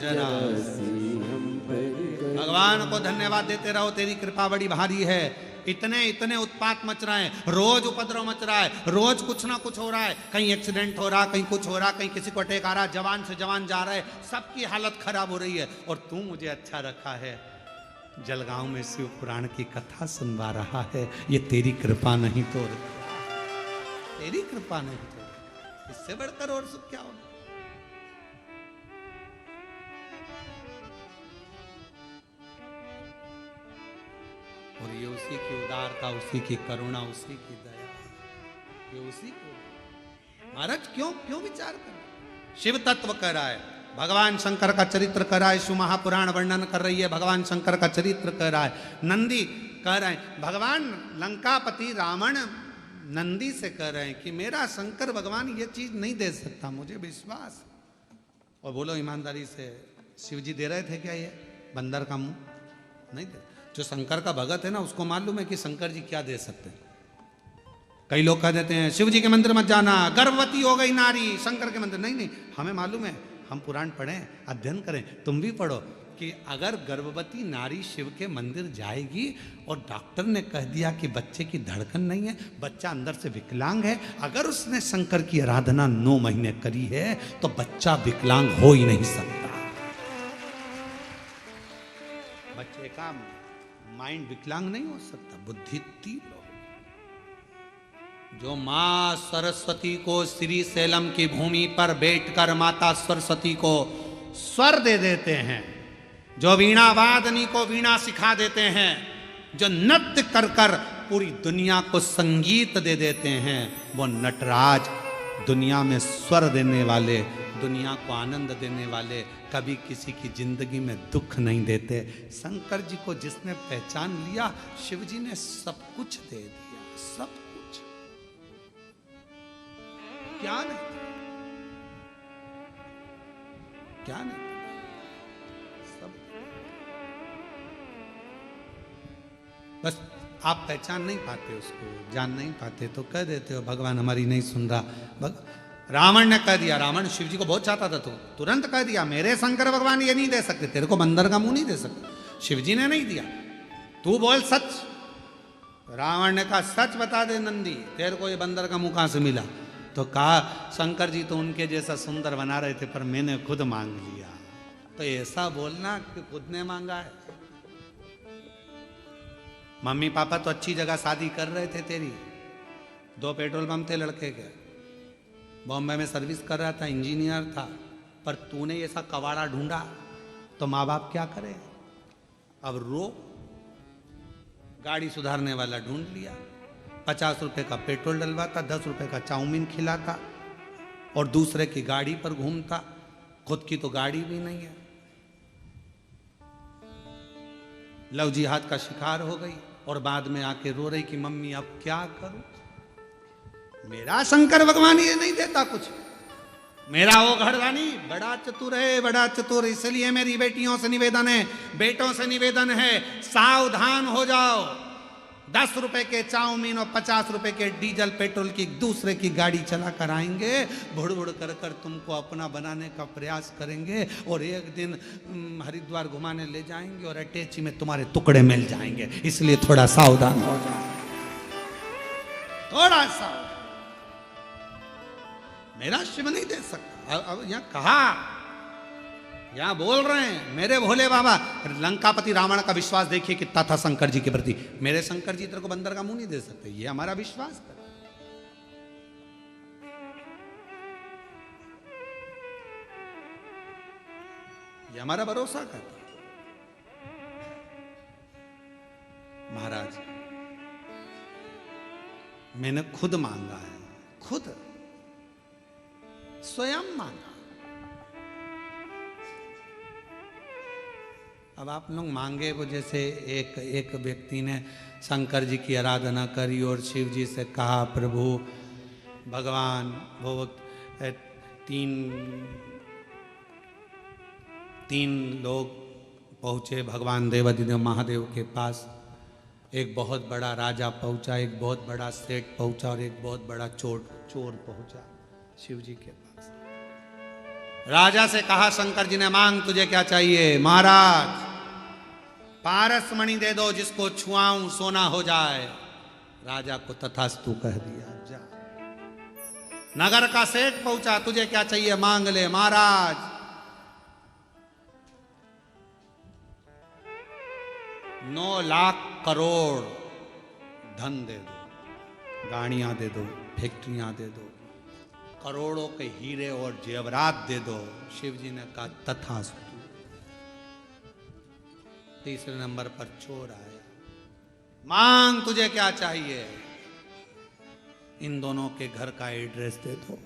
जरा सी हम पर कर। भगवान को धन्यवाद देते रहो, तेरी कृपा बड़ी भारी है। इतने उत्पात मच रहे हैं, रोज उपद्रव मच रहा है, रोज कुछ ना कुछ हो रहा है, कहीं एक्सीडेंट हो रहा, कहीं कुछ हो रहा, कहीं किसी को अटैक आ रहा, जवान से जवान जा रहा है, सबकी हालत खराब हो रही है। और तू मुझे अच्छा रखा है, जलगांव में शिव पुराण की कथा सुनवा रहा है। ये तेरी कृपा नहीं तो, तेरी कृपा नहीं तो इससे बढ़कर और सुख क्या होगा। और ये उसी की उदारता, उसी की करुणा, उसी की दया, ये उसी को। महाराज क्यों क्यों विचार कर, शिव तत्व कर रहा है, भगवान शंकर का चरित्र कर रहा है, शिव महापुराण वर्णन कर रही है, भगवान शंकर का चरित्र कर रहा है, नंदी कह रहे हैं, भगवान लंकापति रावण नंदी से कह रहे हैं कि मेरा शंकर भगवान ये चीज नहीं दे सकता, मुझे विश्वास। और बोलो ईमानदारी से, शिव जी दे रहे थे क्या ये बंदर का मुंह? नहीं दे। जो शंकर का भगत है ना उसको मालूम है कि शंकर जी क्या दे सकते हैं। कई लोग कह देते हैं शिव जी के मंदिर मत जाना, गर्भवती हो गई नारी, शंकर के मंदिर। नहीं नहीं, हमें मालूम है, हम पुराण पढ़ें, अध्ययन करें, तुम भी पढ़ो कि अगर गर्भवती नारी शिव के मंदिर जाएगी और डॉक्टर ने कह दिया कि बच्चे की धड़कन नहीं है, बच्चा अंदर से विकलांग है, अगर उसने शंकर की आराधना 9 महीने करी है तो बच्चा विकलांग हो ही नहीं सकता। बच्चे का माइंड विकलांग नहीं हो सकता, बुद्धि तीव्र हो। जो मां सरस्वती को श्री सैलम की भूमि पर बैठकर माता सरस्वती को स्वर दे देते हैं, जो वीणा वादनी को वीणा सिखा देते हैं, जो नृत्य कर कर पूरी दुनिया को संगीत दे देते हैं, वो नटराज दुनिया में स्वर देने वाले, दुनिया को आनंद देने वाले, कभी किसी की जिंदगी में दुख नहीं देते। शंकर जी को जिसने पहचान लिया, शिव जी ने सब कुछ दे दिया, सब कुछ। क्या नहीं, क्या नहीं, सब। बस आप पहचान नहीं पाते उसको, जान नहीं पाते, तो कह देते हो भगवान हमारी नहीं सुन रहा। रावण ने कह दिया, रावण शिव जी को बहुत चाहता था, तो तुरंत कह दिया मेरे शंकर भगवान ये नहीं दे सकते, तेरे को बंदर का मुंह नहीं दे सकते, शिव जी ने नहीं दिया, तू बोल सच। रावण ने कहा सच बता दे नंदी, तेरे को ये बंदर का मुंह कहां से मिला? तो कहा शंकर जी तो उनके जैसा सुंदर बना रहे थे, पर मैंने खुद मांग लिया। तो ऐसा बोलना कि खुद ने मांगा है। मम्मी पापा तो अच्छी जगह शादी कर रहे थे तेरी, 2 पेट्रोल पंप थे लड़के के, बॉम्बे में सर्विस कर रहा था, इंजीनियर था, पर तूने ऐसा कवाड़ा ढूंढा तो माँ बाप क्या करे? अब रो, गाड़ी सुधारने वाला ढूंढ लिया, 50 रुपए का पेट्रोल डलवाता, 10 रुपए का चाउमीन खिलाता, और दूसरे की गाड़ी पर घूमता, खुद की तो गाड़ी भी नहीं है। लव जिहाद का शिकार हो गई और बाद में आके रो रही कि मम्मी अब क्या करूं, मेरा शंकर भगवान ये नहीं देता कुछ, मेरा वो घरवानी बड़ा चतुर है, बड़ा चतुर। इसलिए मेरी बेटियों से निवेदन है, बेटों से निवेदन है, सावधान हो जाओ। 10 रुपए के चाउमीन और 50 रुपए के डीजल पेट्रोल की दूसरे की गाड़ी चला कर आएंगे, बुड़ बुड़ कर कर तुमको अपना बनाने का प्रयास करेंगे और एक दिन हरिद्वार घुमाने ले जाएंगे और अटैची में तुम्हारे टुकड़े मिल जाएंगे। इसलिए थोड़ा सावधान हो जाओ, थोड़ा सा। मेरा शिव नहीं दे सकता। अब यहां कहा, यहां बोल रहे हैं मेरे भोले बाबा। लंकापति रावण का विश्वास देखिए कितना था शंकर जी के प्रति। मेरे शंकर जी तेरे को बंदर का मुंह नहीं दे सकते, ये हमारा विश्वास है। ये हमारा भरोसा करता। महाराज मैंने खुद मांगा है, खुद स्वयं मांगा। अब आप लोग मांगे वो, जैसे एक व्यक्ति ने शंकर जी की आराधना करी और शिव जी से कहा प्रभु भगवान, वो तीन लोग पहुंचे भगवान देवाधिदेव महादेव के पास। एक बहुत बड़ा राजा पहुंचा, एक बहुत बड़ा सेठ पहुंचा और एक बहुत बड़ा चोर पहुंचा शिव जी के पास। राजा से कहा शंकर जी ने, मांग तुझे क्या चाहिए? महाराज पारस मणि दे दो, जिसको छुआऊं सोना हो जाए। राजा को तथास्तु कह दिया, जा। नगर का सेठ पहुंचा, तुझे क्या चाहिए? मांग ले। महाराज 9 लाख करोड़ धन दे दो, गाड़ियां दे दो, फैक्ट्रियां दे दो, करोड़ों के हीरे और जेवरात दे दो। शिव जी ने कहा तथास्तु। तीसरे नंबर पर चोर आया, मांग तुझे क्या चाहिए? इन दोनों के घर का एड्रेस दे दो।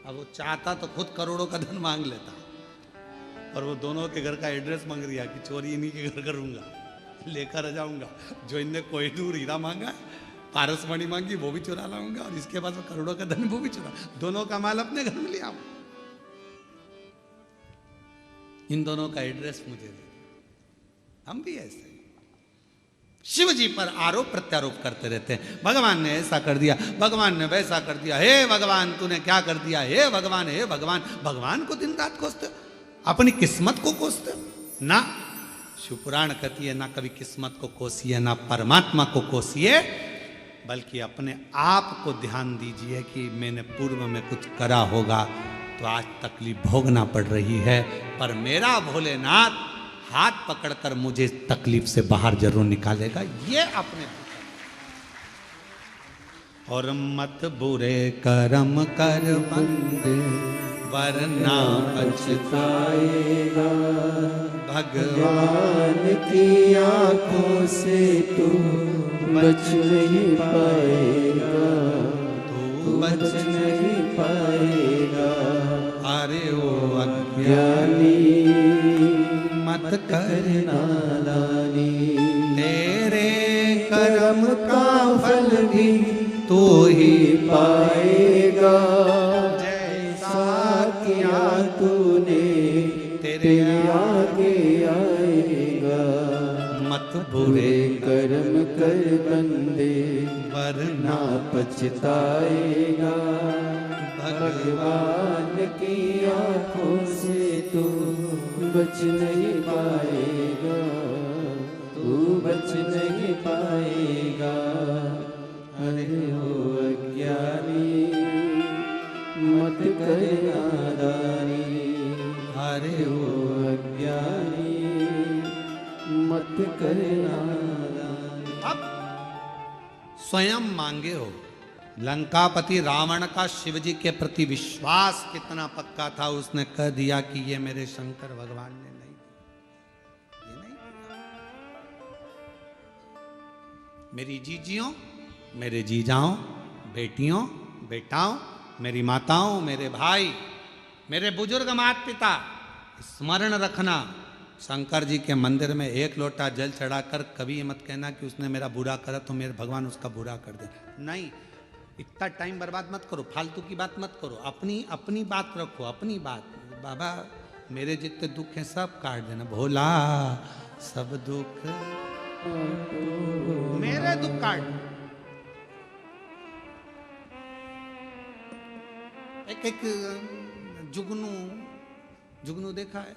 अब वो चाहता तो खुद करोड़ों का धन मांग लेता, और वो दोनों के घर का एड्रेस मांग दिया कि चोरी इन्हीं के घर करूंगा, लेकर आ जाऊंगा। जो इनने कोहिनूर हीरा मांगा, पारसमणि मांगी, वो भी चुरा लाऊंगा, और इसके बाद करोड़ों का धन वो भी चुरा, दोनों का माल अपने घर में ले आऊं। इन दोनों का एड्रेस मुझे दे। हम भी ऐसे शिव जी पर आरोप प्रत्यारोप करते रहते हैं। भगवान ने ऐसा कर दिया, भगवान ने वैसा कर दिया, हे भगवान तूने क्या कर दिया, हे भगवान, हे भगवान। भगवान को दिन रात कोसते, अपनी किस्मत को कोसते ना। शिवपुराण कहती है ना कभी किस्मत को कोसिए, ना परमात्मा को कोसिए, बल्कि अपने आप को ध्यान दीजिए कि मैंने पूर्व में कुछ करा होगा तो आज तकलीफ भोगना पड़ रही है, पर मेरा भोलेनाथ हाथ पकड़कर मुझे तकलीफ से बाहर जरूर निकालेगा। ये अपने और मत बुरे कर्म कर बंदे, वरना पछताएगा। भगवान की आंखों से तू बच नहीं पाएगा, तू बच नहीं पाएगा। अरे ओ ज्ञानी मत कर नादानी, तेरे कर्म का फल भी तू ही पाएगा। जैसा किया तूने तेरे आगे आएगा। मत बुरे कर्म कर बंदे, वरना ना पछताएगा। भगवान की आंखों से तू बच नहीं पाएगा, तू बच नहीं पाएगा। अरे ओ अज्ञानी मत कर नादानी, अरे ओ अज्ञानी मत कर नादानी। अब स्वयं मांगे हो। लंकापति रावण का शिव जी के प्रति विश्वास कितना पक्का था, उसने कह दिया कि ये मेरे शंकर भगवान ने नहीं दिया, ये नहीं दिया। मेरी जीजियों, मेरे जीजाओं, बेटियों, बेटाओं, मेरी माताओं, मेरे भाई, मेरे बुजुर्ग माता पिता, स्मरण रखना, शंकर जी के मंदिर में एक लोटा जल चढ़ाकर कभी ये मत कहना कि उसने मेरा बुरा करा तो मेरे भगवान उसका बुरा कर दे। नहीं, इतना टाइम बर्बाद मत करो, फालतू की बात मत करो, अपनी अपनी बात रखो, अपनी बात। बाबा मेरे जितने दुख हैं सब काट देना, भोला सब दुख मेरे दुख काट। एक जुगनू, जुगनू देखा है,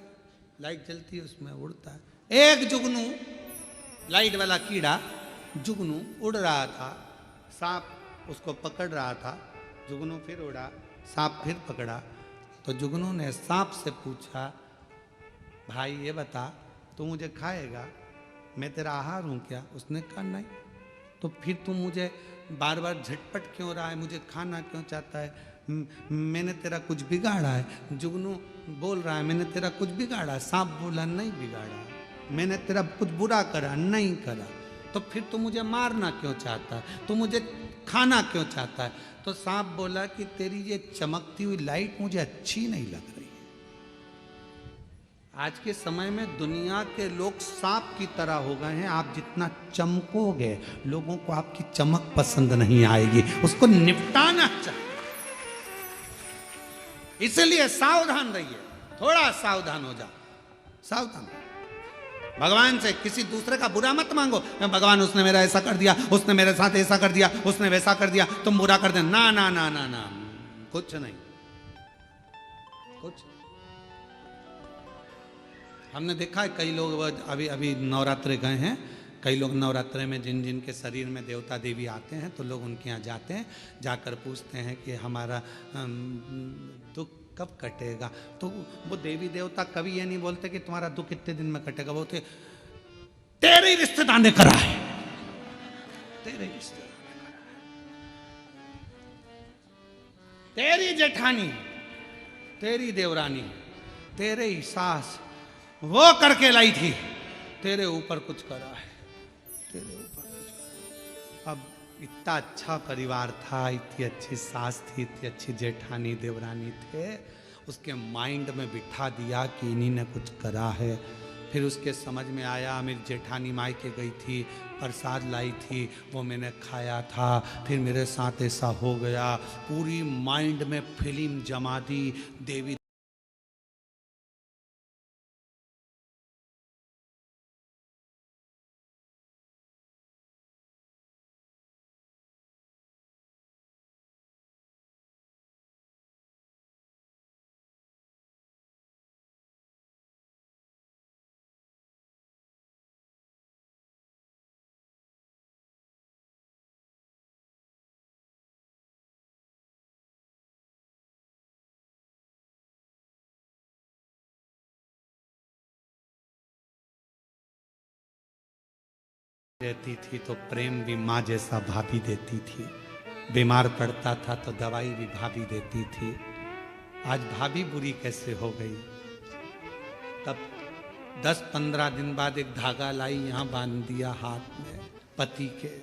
लाइट जलती है उसमें उड़ता है। एक जुगनू, लाइट वाला कीड़ा जुगनू उड़ रहा था, सांप उसको पकड़ रहा था, जुगनू फिर उड़ा, सांप फिर पकड़ा। तो जुगनू ने सांप से पूछा, भाई ये बता तू मुझे खाएगा, मैं तेरा आहार हूं क्या? उसने कहा नहीं। तो फिर तू मुझे बार बार झटपट क्यों रहा है, मुझे खाना क्यों चाहता है? मैंने तेरा कुछ बिगाड़ा है? जुगनू बोल रहा है मैंने तेरा कुछ बिगाड़ा है। सांप बोला नहीं बिगाड़ा, मैंने तेरा कुछ बुरा करा नहीं करा। तो फिर तू मुझे मारना क्यों चाहता है, तू मुझे खाना क्यों चाहता है? तो सांप बोला कि तेरी ये चमकती हुई लाइट मुझे अच्छी नहीं लग रही। आज के समय में दुनिया के लोग सांप की तरह हो गए हैं। आप जितना चमकोगे लोगों को आपकी चमक पसंद नहीं आएगी, उसको निपटाना चाहिए। इसलिए सावधान रहिए, थोड़ा सावधान हो जाओ, सावधान। भगवान से किसी दूसरे का बुरा मत मांगो, भगवान उसने मेरा ऐसा कर दिया, उसने मेरे साथ ऐसा कर दिया, उसने वैसा कर दिया, तुम बुरा कर दे। ना ना ना ना ना, कुछ नहीं, कुछ। हमने देखा है कई लोग अभी अभी नवरात्रे गए हैं, कई लोग नवरात्रे में जिन जिन के शरीर में देवता देवी आते हैं तो लोग उनके यहाँ जाते हैं, जाकर पूछते हैं कि हमारा दुख कब कटेगा। तो वो देवी देवता कभी ये नहीं बोलते कि तुम्हारा दुख कितने दिन में कटेगा, बोलते तेरे रिश्तेदार ने करा है, तेरे रिश्तेदार ने करा है, तेरी जेठानी, तेरी देवरानी, तेरे ही सास वो करके लाई थी, तेरे ऊपर कुछ करा है, तेरे ऊपर कुछ। अब इतना अच्छा परिवार था, इतनी अच्छी सास थी, इतनी अच्छी जेठानी देवरानी थे, उसके माइंड में बिठा दिया कि इन्हीं ने कुछ करा है। फिर उसके समझ में आया मेरी जेठानी मायके गई थी, प्रसाद लाई थी, वो मैंने खाया था, फिर मेरे साथ ऐसा हो गया। पूरी माइंड में फिल्म जमा दी देवी। रहती थी तो प्रेम भी माँ जैसा भाभी देती थी, बीमार पड़ता था तो दवाई भी भाभी देती थी। आज भाभी बुरी कैसे हो गई? तब 10-15 दिन बाद एक धागा लाई, यहाँ बांध दिया हाथ में पति के।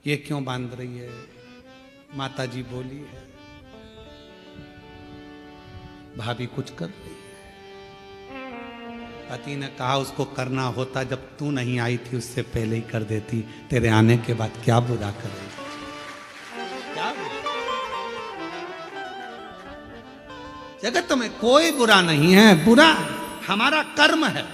ये क्यों बांध रही है? माता जी बोली है भाभी कुछ कर रही है। पति ने कहा उसको करना होता जब तू नहीं आई थी उससे पहले ही कर देती, तेरे आने के बाद क्या बुरा कर रही क्या? जगत में कोई बुरा नहीं है, बुरा हमारा कर्म है।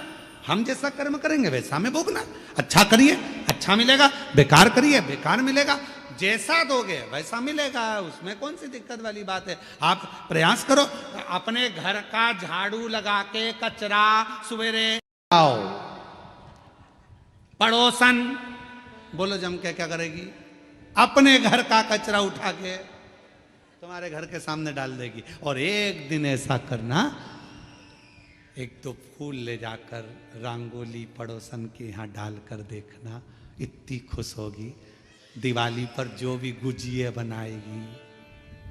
हम जैसा कर्म करेंगे वैसा हमें भोगना। अच्छा करिए अच्छा मिलेगा, बेकार करिए बेकार मिलेगा। जैसा दोगे वैसा मिलेगा, उसमें कौन सी दिक्कत वाली बात है। आप प्रयास करो, अपने घर का झाड़ू लगा के कचरा सवेरे आओ। पड़ोसन बोलो जम के क्या करेगी? अपने घर का कचरा उठा के तुम्हारे घर के सामने डाल देगी। और एक दिन ऐसा करना, एक दो फूल ले जाकर रंगोली पड़ोसन के यहाँ डालकर देखना, इतनी खुश होगी। दिवाली पर जो भी गुजिये बनाएगी,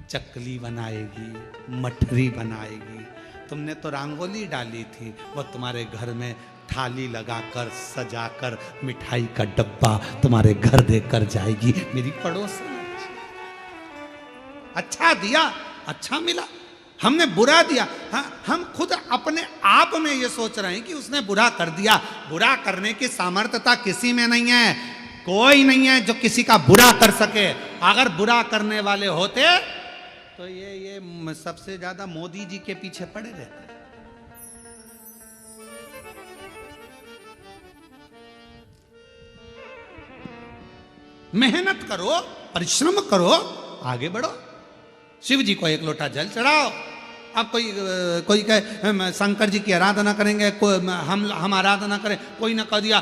चकली बनाएगी, मठरी बनाएगी, तुमने तो रंगोली डाली थी, वो तुम्हारे घर में थाली लगाकर सजाकर मिठाई का डब्बा तुम्हारे घर देकर जाएगी मेरी पड़ोसन। अच्छा दिया, अच्छा मिला, हमने बुरा दिया। हाँ, हम खुद अपने आप में ये सोच रहे हैं कि उसने बुरा कर दिया। बुरा करने की सामर्थ्यता किसी में नहीं है, कोई नहीं है जो किसी का बुरा कर सके। अगर बुरा करने वाले होते तो ये सबसे ज्यादा मोदी जी के पीछे पड़े रहते। मेहनत करो, परिश्रम करो, आगे बढ़ो। शिव जी को एक लोटा जल चढ़ाओ। अब कोई कहे शंकर जी की आराधना करेंगे, हम आराधना करें, कोई ने कह दिया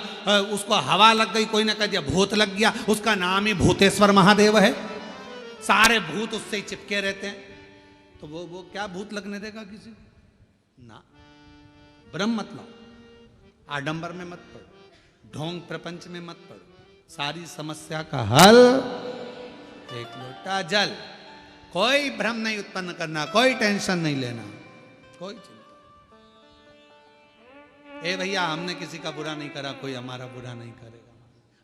उसको हवा लग गई, कोई ने कह दिया भूत लग गया, उसका नाम ही भूतेश्वर महादेव है, सारे भूत उससे ही चिपके रहते हैं। तो वो क्या भूत लगने देगा किसी को ना। ब्रह्म मत लो, आडंबर में मत पड़ो, ढोंग प्रपंच में मत पड़ो। सारी समस्या का हल एक लोटा जल। कोई भ्रम नहीं उत्पन्न करना, कोई टेंशन नहीं लेना, कोई चिंता। ए भैया, हमने किसी का बुरा नहीं करा, कोई हमारा बुरा नहीं करेगा।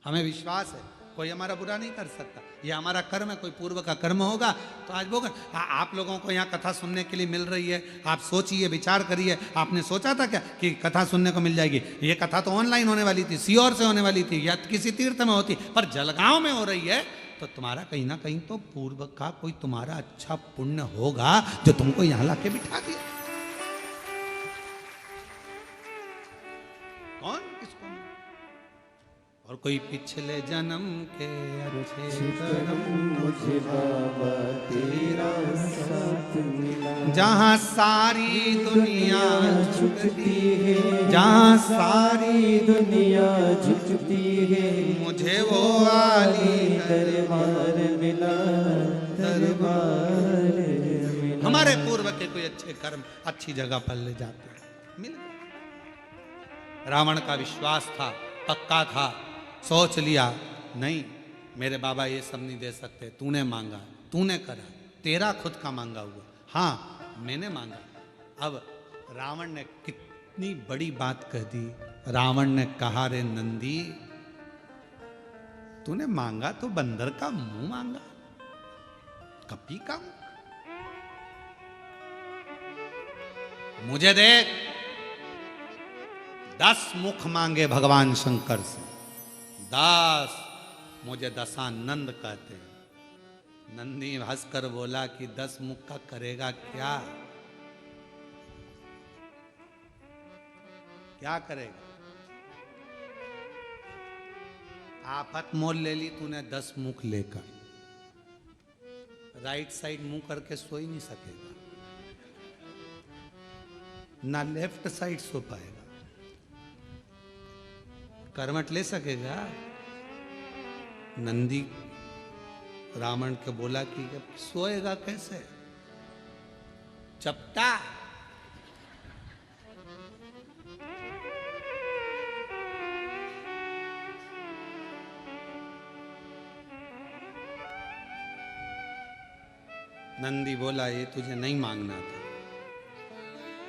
हमें विश्वास है कोई हमारा बुरा नहीं कर सकता। ये हमारा कर्म है, कोई पूर्व का कर्म होगा तो आज वो। आप लोगों को यहाँ कथा सुनने के लिए मिल रही है, आप सोचिए, विचार करिए। आपने सोचा था क्या कि कथा सुनने को मिल जाएगी? ये कथा तो ऑनलाइन होने वाली थी, सीहोर से होने वाली थी, या किसी तीर्थ में होती, पर जलगांव में हो रही है। तो तुम्हारा कहीं ना कहीं तो पूर्व का कोई तुम्हारा अच्छा पुण्य होगा जो तुमको यहां लाके बिठा दिया। कौन किसको? और कोई पिछले जन्म के अच्छे कर्म मुझे बाबा तेरा साथ मिला। जहां सारी दुनिया झुकती है, जहां सारी दुनिया झुकती है, मुझे वो आली दरबार मिला, दरबार मिला। हमारे पूर्व के कोई अच्छे कर्म अच्छी जगह पर ले जाते हैं, मिल गए। रावण का विश्वास था, पक्का था, सोच लिया नहीं मेरे बाबा ये सब नहीं दे सकते, तूने मांगा, तूने करा, तेरा खुद का मांगा हुआ। हाँ, मैंने मांगा। अब रावण ने कितनी बड़ी बात कह दी। रावण ने कहा, रे नंदी, तूने मांगा तो बंदर का मुंह मांगा, कपी का मुंह। मुझे देख, 10 मुख मांगे भगवान शंकर से, 10। मुझे दशानंद कहते हैं। नंदी हंसकर बोला कि 10 मुख का करेगा क्या? क्या करेगा? आफत मोल ले ली तूने 10 मुख लेकर। राइट साइड मुंह करके सो ही नहीं सकेगा, ना लेफ्ट साइड सो पाएगा। करवट ले सकेगा? नंदी रावण के बोला कि सोएगा कैसे? चपटा। नंदी बोला ये तुझे नहीं मांगना था।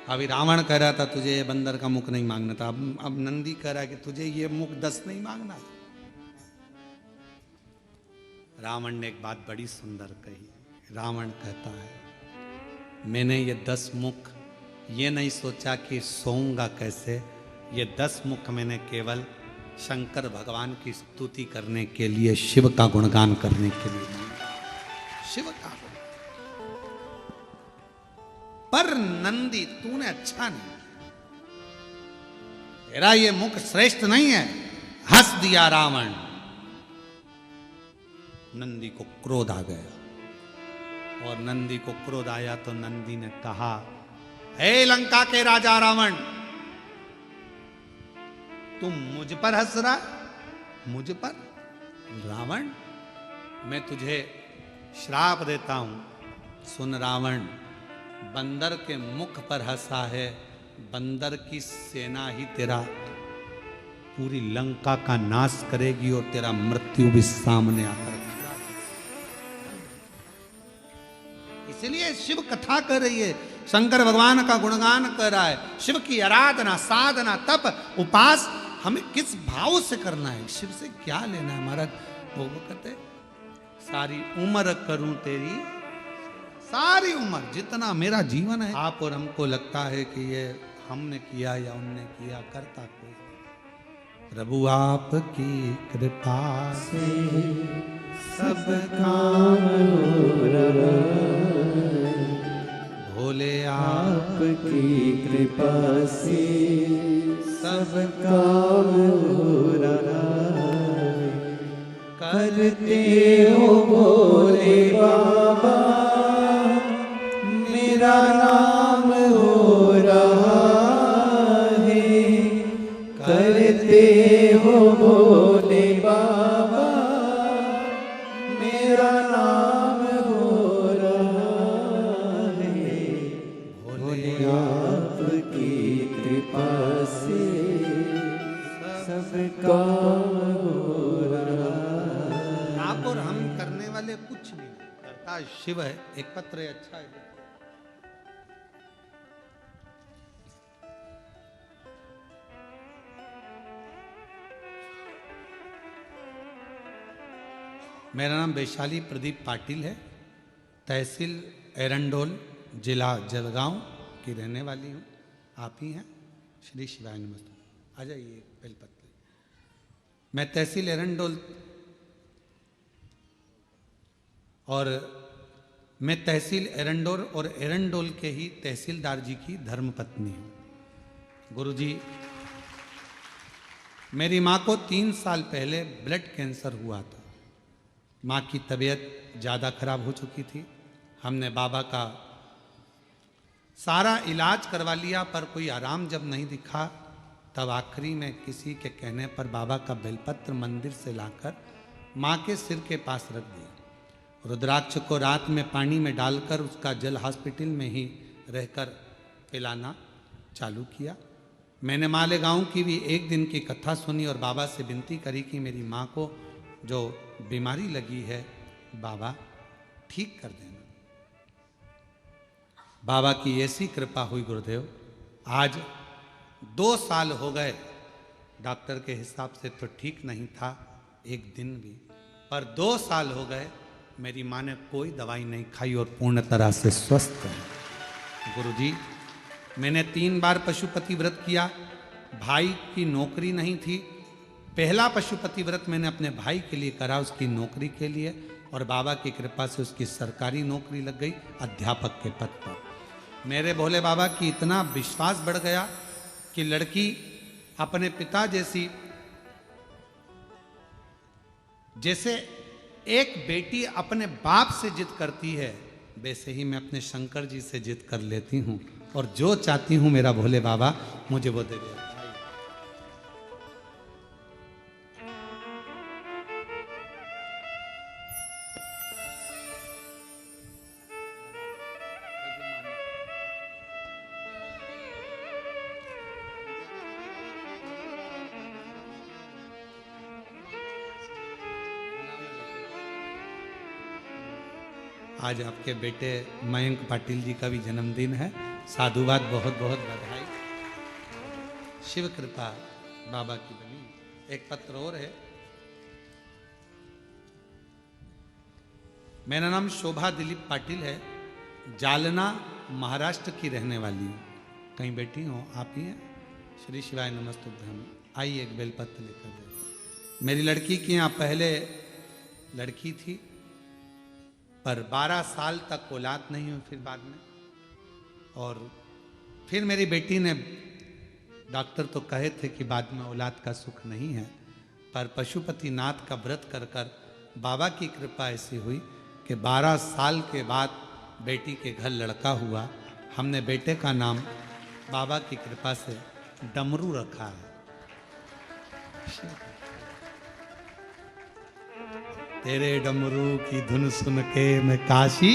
अभी रावण कह रहा था तुझे ये बंदर का मुख नहीं मांगना था, अब नंदी कह रहा है कि तुझे ये मुख 10 नहीं मांगना था। रावण ने एक बात बड़ी सुंदर कही। रावण कहता है, मैंने ये 10 मुख ये नहीं सोचा कि सोऊंगा कैसे। ये 10 मुख मैंने केवल शंकर भगवान की स्तुति करने के लिए, शिव का गुणगान करने के लिए मांगा। शिव का। पर नंदी तूने अच्छा नहीं, तेरा ये मुख श्रेष्ठ नहीं है। हंस दिया रावण। नंदी को क्रोध आ गया, और नंदी को क्रोध आया तो नंदी ने कहा, हे लंका के राजा रावण, तुम मुझ पर हंस रहा? मुझ पर? रावण, मैं तुझे श्राप देता हूं। सुन रावण, बंदर के मुख पर हंसा है, बंदर की सेना ही तेरा पूरी लंका का नाश करेगी और तेरा मृत्यु भी सामने आकर। इसलिए शिव कथा कर रही है, शंकर भगवान का गुणगान कर रहा है। शिव की आराधना, साधना, तप, उपास हमें किस भाव से करना है, शिव से क्या लेना है महाराज। वो कहते सारी उम्र करूं तेरी, सारी उम्र जितना मेरा जीवन है। आप और हमको लगता है कि ये हमने किया या उनने किया, करता कोई नहीं। प्रभु आपकी कृपा से सब काम हो रहा है, भोले आपकी कृपा से सब काम हो रहा है। करते हो भोले बाबा, मेरा नाम हो रहा है। करते हो भोले बाबा, मेरा नाम हो रहा है। भोले आपकी कृपा से सब काम हो रहा है। आप और हम करने वाले कुछ नहीं, करता शिव है। एक पत्र है, अच्छा है। मेरा नाम वैशाली प्रदीप पाटिल है, तहसील एरंडोल, जिला जलगांव की रहने वाली हूँ। आप ही हैं? श्री शिवाय नमस्ते। आ जाइए बेलपत्र। मैं तहसील एरंडोल और मैं तहसील एरंडोल और एरंडोल के ही तहसीलदार जी की धर्मपत्नी हूँ। गुरुजी, मेरी माँ को 3 साल पहले ब्लड कैंसर हुआ था। माँ की तबीयत ज़्यादा खराब हो चुकी थी। हमने बाबा का सारा इलाज करवा लिया, पर कोई आराम जब नहीं दिखा, तब आखिरी में किसी के कहने पर बाबा का बेलपत्र मंदिर से लाकर माँ के सिर के पास रख दिया। रुद्राक्ष को रात में पानी में डालकर उसका जल हॉस्पिटल में ही रहकर पिलाना चालू किया। मैंने मालेगांव की भी एक दिन की कथा सुनी और बाबा से विनती करी कि मेरी माँ को जो बीमारी लगी है बाबा ठीक कर देना। बाबा की ऐसी कृपा हुई गुरुदेव, आज 2 साल हो गए। डॉक्टर के हिसाब से तो ठीक नहीं था एक दिन भी, पर 2 साल हो गए मेरी माँ ने कोई दवाई नहीं खाई और पूर्ण तरह से स्वस्थ है। गुरुजी, मैंने 3 बार पशुपति व्रत किया। भाई की नौकरी नहीं थी। पहला पशुपति व्रत मैंने अपने भाई के लिए करा, उसकी नौकरी के लिए, और बाबा की कृपा से उसकी सरकारी नौकरी लग गई अध्यापक के पद पर। मेरे भोले बाबा की इतना विश्वास बढ़ गया कि लड़की अपने पिता जैसी, जैसे एक बेटी अपने बाप से जिद करती है, वैसे ही मैं अपने शंकर जी से जिद कर लेती हूँ, और जो चाहती हूँ मेरा भोले बाबा मुझे वो दे देता। आज आपके बेटे मयंक पाटिल जी का भी जन्मदिन है। साधुवाद, बहुत बहुत बधाई। शिव कृपा बाबा की बनी। एक पत्र और है। मेरा नाम शोभा दिलीप पाटिल है, जालना महाराष्ट्र की रहने वाली हूँ। कहीं बैठी हो आप ही हैं? श्री शिवाय नमस्तुभ्यम। आइए एक बेलपत्र लेकर दे। मेरी लड़की की यहाँ पहले लड़की थी, पर 12 साल तक औलाद नहीं हुई फिर बाद में। और फिर मेरी बेटी ने, डॉक्टर तो कहे थे कि बाद में औलाद का सुख नहीं है, पर पशुपति नाथ का व्रत कर कर बाबा की कृपा ऐसी हुई कि 12 साल के बाद बेटी के घर लड़का हुआ। हमने बेटे का नाम बाबा की कृपा से डमरू रखा है। तेरे डमरू की धुन सुन के मैं काशी।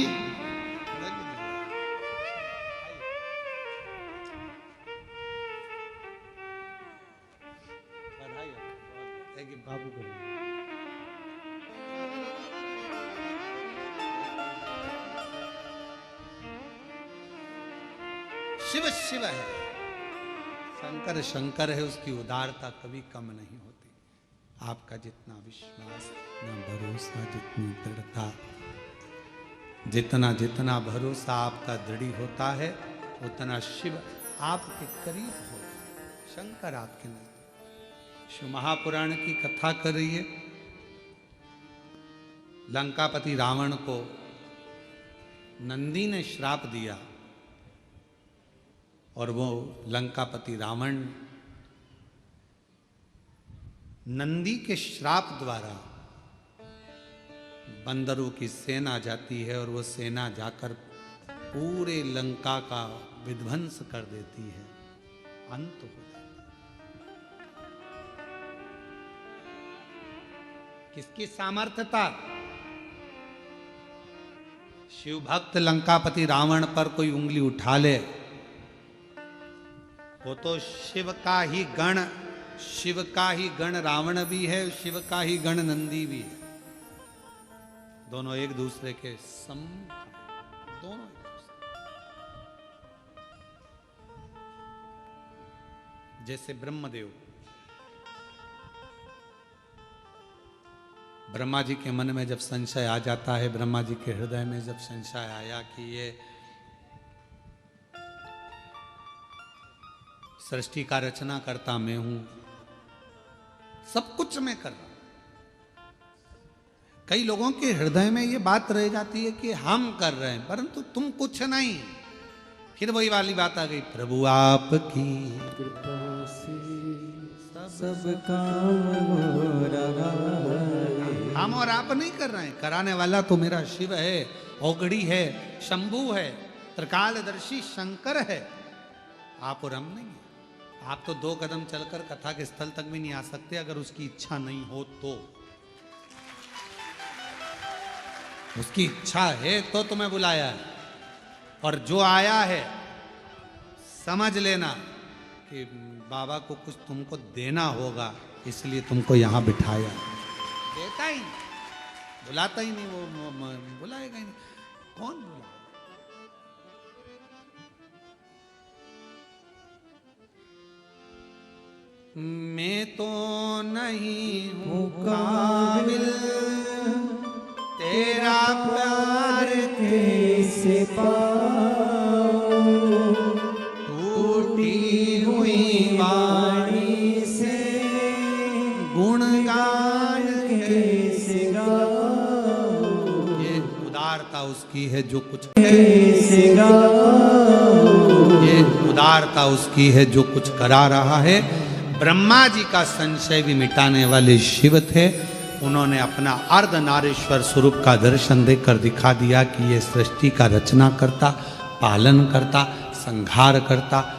बाबू को शिव शिव है, शंकर शंकर है, उसकी उदारता कभी कम नहीं होती। आपका जितना विश्वास, जितना भरोसा, जितनी दृढ़ता, जितना जितना भरोसा आपका दृढ़ होता है, उतना शिव आपके करीब होता है, शंकर आपके नजदीक। शिव महापुराण की कथा कर रही है। लंकापति रावण को नंदी ने श्राप दिया और वो लंकापति रावण नंदी के श्राप द्वारा बंदरों की सेना जाती है और वो सेना जाकर पूरे लंका का विध्वंस कर देती है, अंत हो जाता है। किसकी सामर्थ्यता? शिव भक्त लंकापति रावण पर कोई उंगली उठा ले, वो तो शिव का ही गण, शिव का ही गण रावण भी है, शिव का ही गण नंदी भी है। दोनों एक दूसरे के सम्मुख, दोनों एक दूसरे। जैसे ब्रह्मदेव, ब्रह्मा जी के मन में जब संशय आ जाता है, ब्रह्मा जी के हृदय में जब संशय आया कि ये सृष्टि का रचना करता मैं हूं, सब कुछ मैं कर रहा हूं। कई लोगों के हृदय में ये बात रह जाती है कि हम कर रहे हैं, परंतु तुम कुछ नहीं। फिर वही वाली बात आ गई, प्रभु आपकी कृपा से सब काम हो रहा है। हम और आप नहीं कर रहे हैं, कराने वाला तो मेरा शिव है, औगड़ी है, शंभू है, त्रिकालदर्शी शंकर है। आप और हम नहीं है। आप तो 2 कदम चलकर कथा के स्थल तक भी नहीं आ सकते अगर उसकी इच्छा नहीं हो तो। उसकी इच्छा है तो तुम्हें बुलाया है, और जो आया है समझ लेना कि बाबा को कुछ तुमको देना होगा, इसलिए तुमको यहां बिठाया। देता ही नहीं, बुलाता ही नहीं, वो बुलाएगा ही नहीं। कौन बुलाए? मैं तो नहीं हूँ काबिल तेरा प्यार कैसे पाऊं, टूटी हुई वाणी से गुणगान कैसे गाऊं, ये उदारता उसकी है जो कुछ, कैसे गाऊं, ये उदारता उसकी है जो कुछ करा रहा है। ब्रह्मा जी का संशय भी मिटाने वाले शिव थे। उन्होंने अपना अर्धनारीश्वर स्वरूप का दर्शन देकर दिखा दिया कि ये सृष्टि का रचना करता, पालन करता, संहार करता,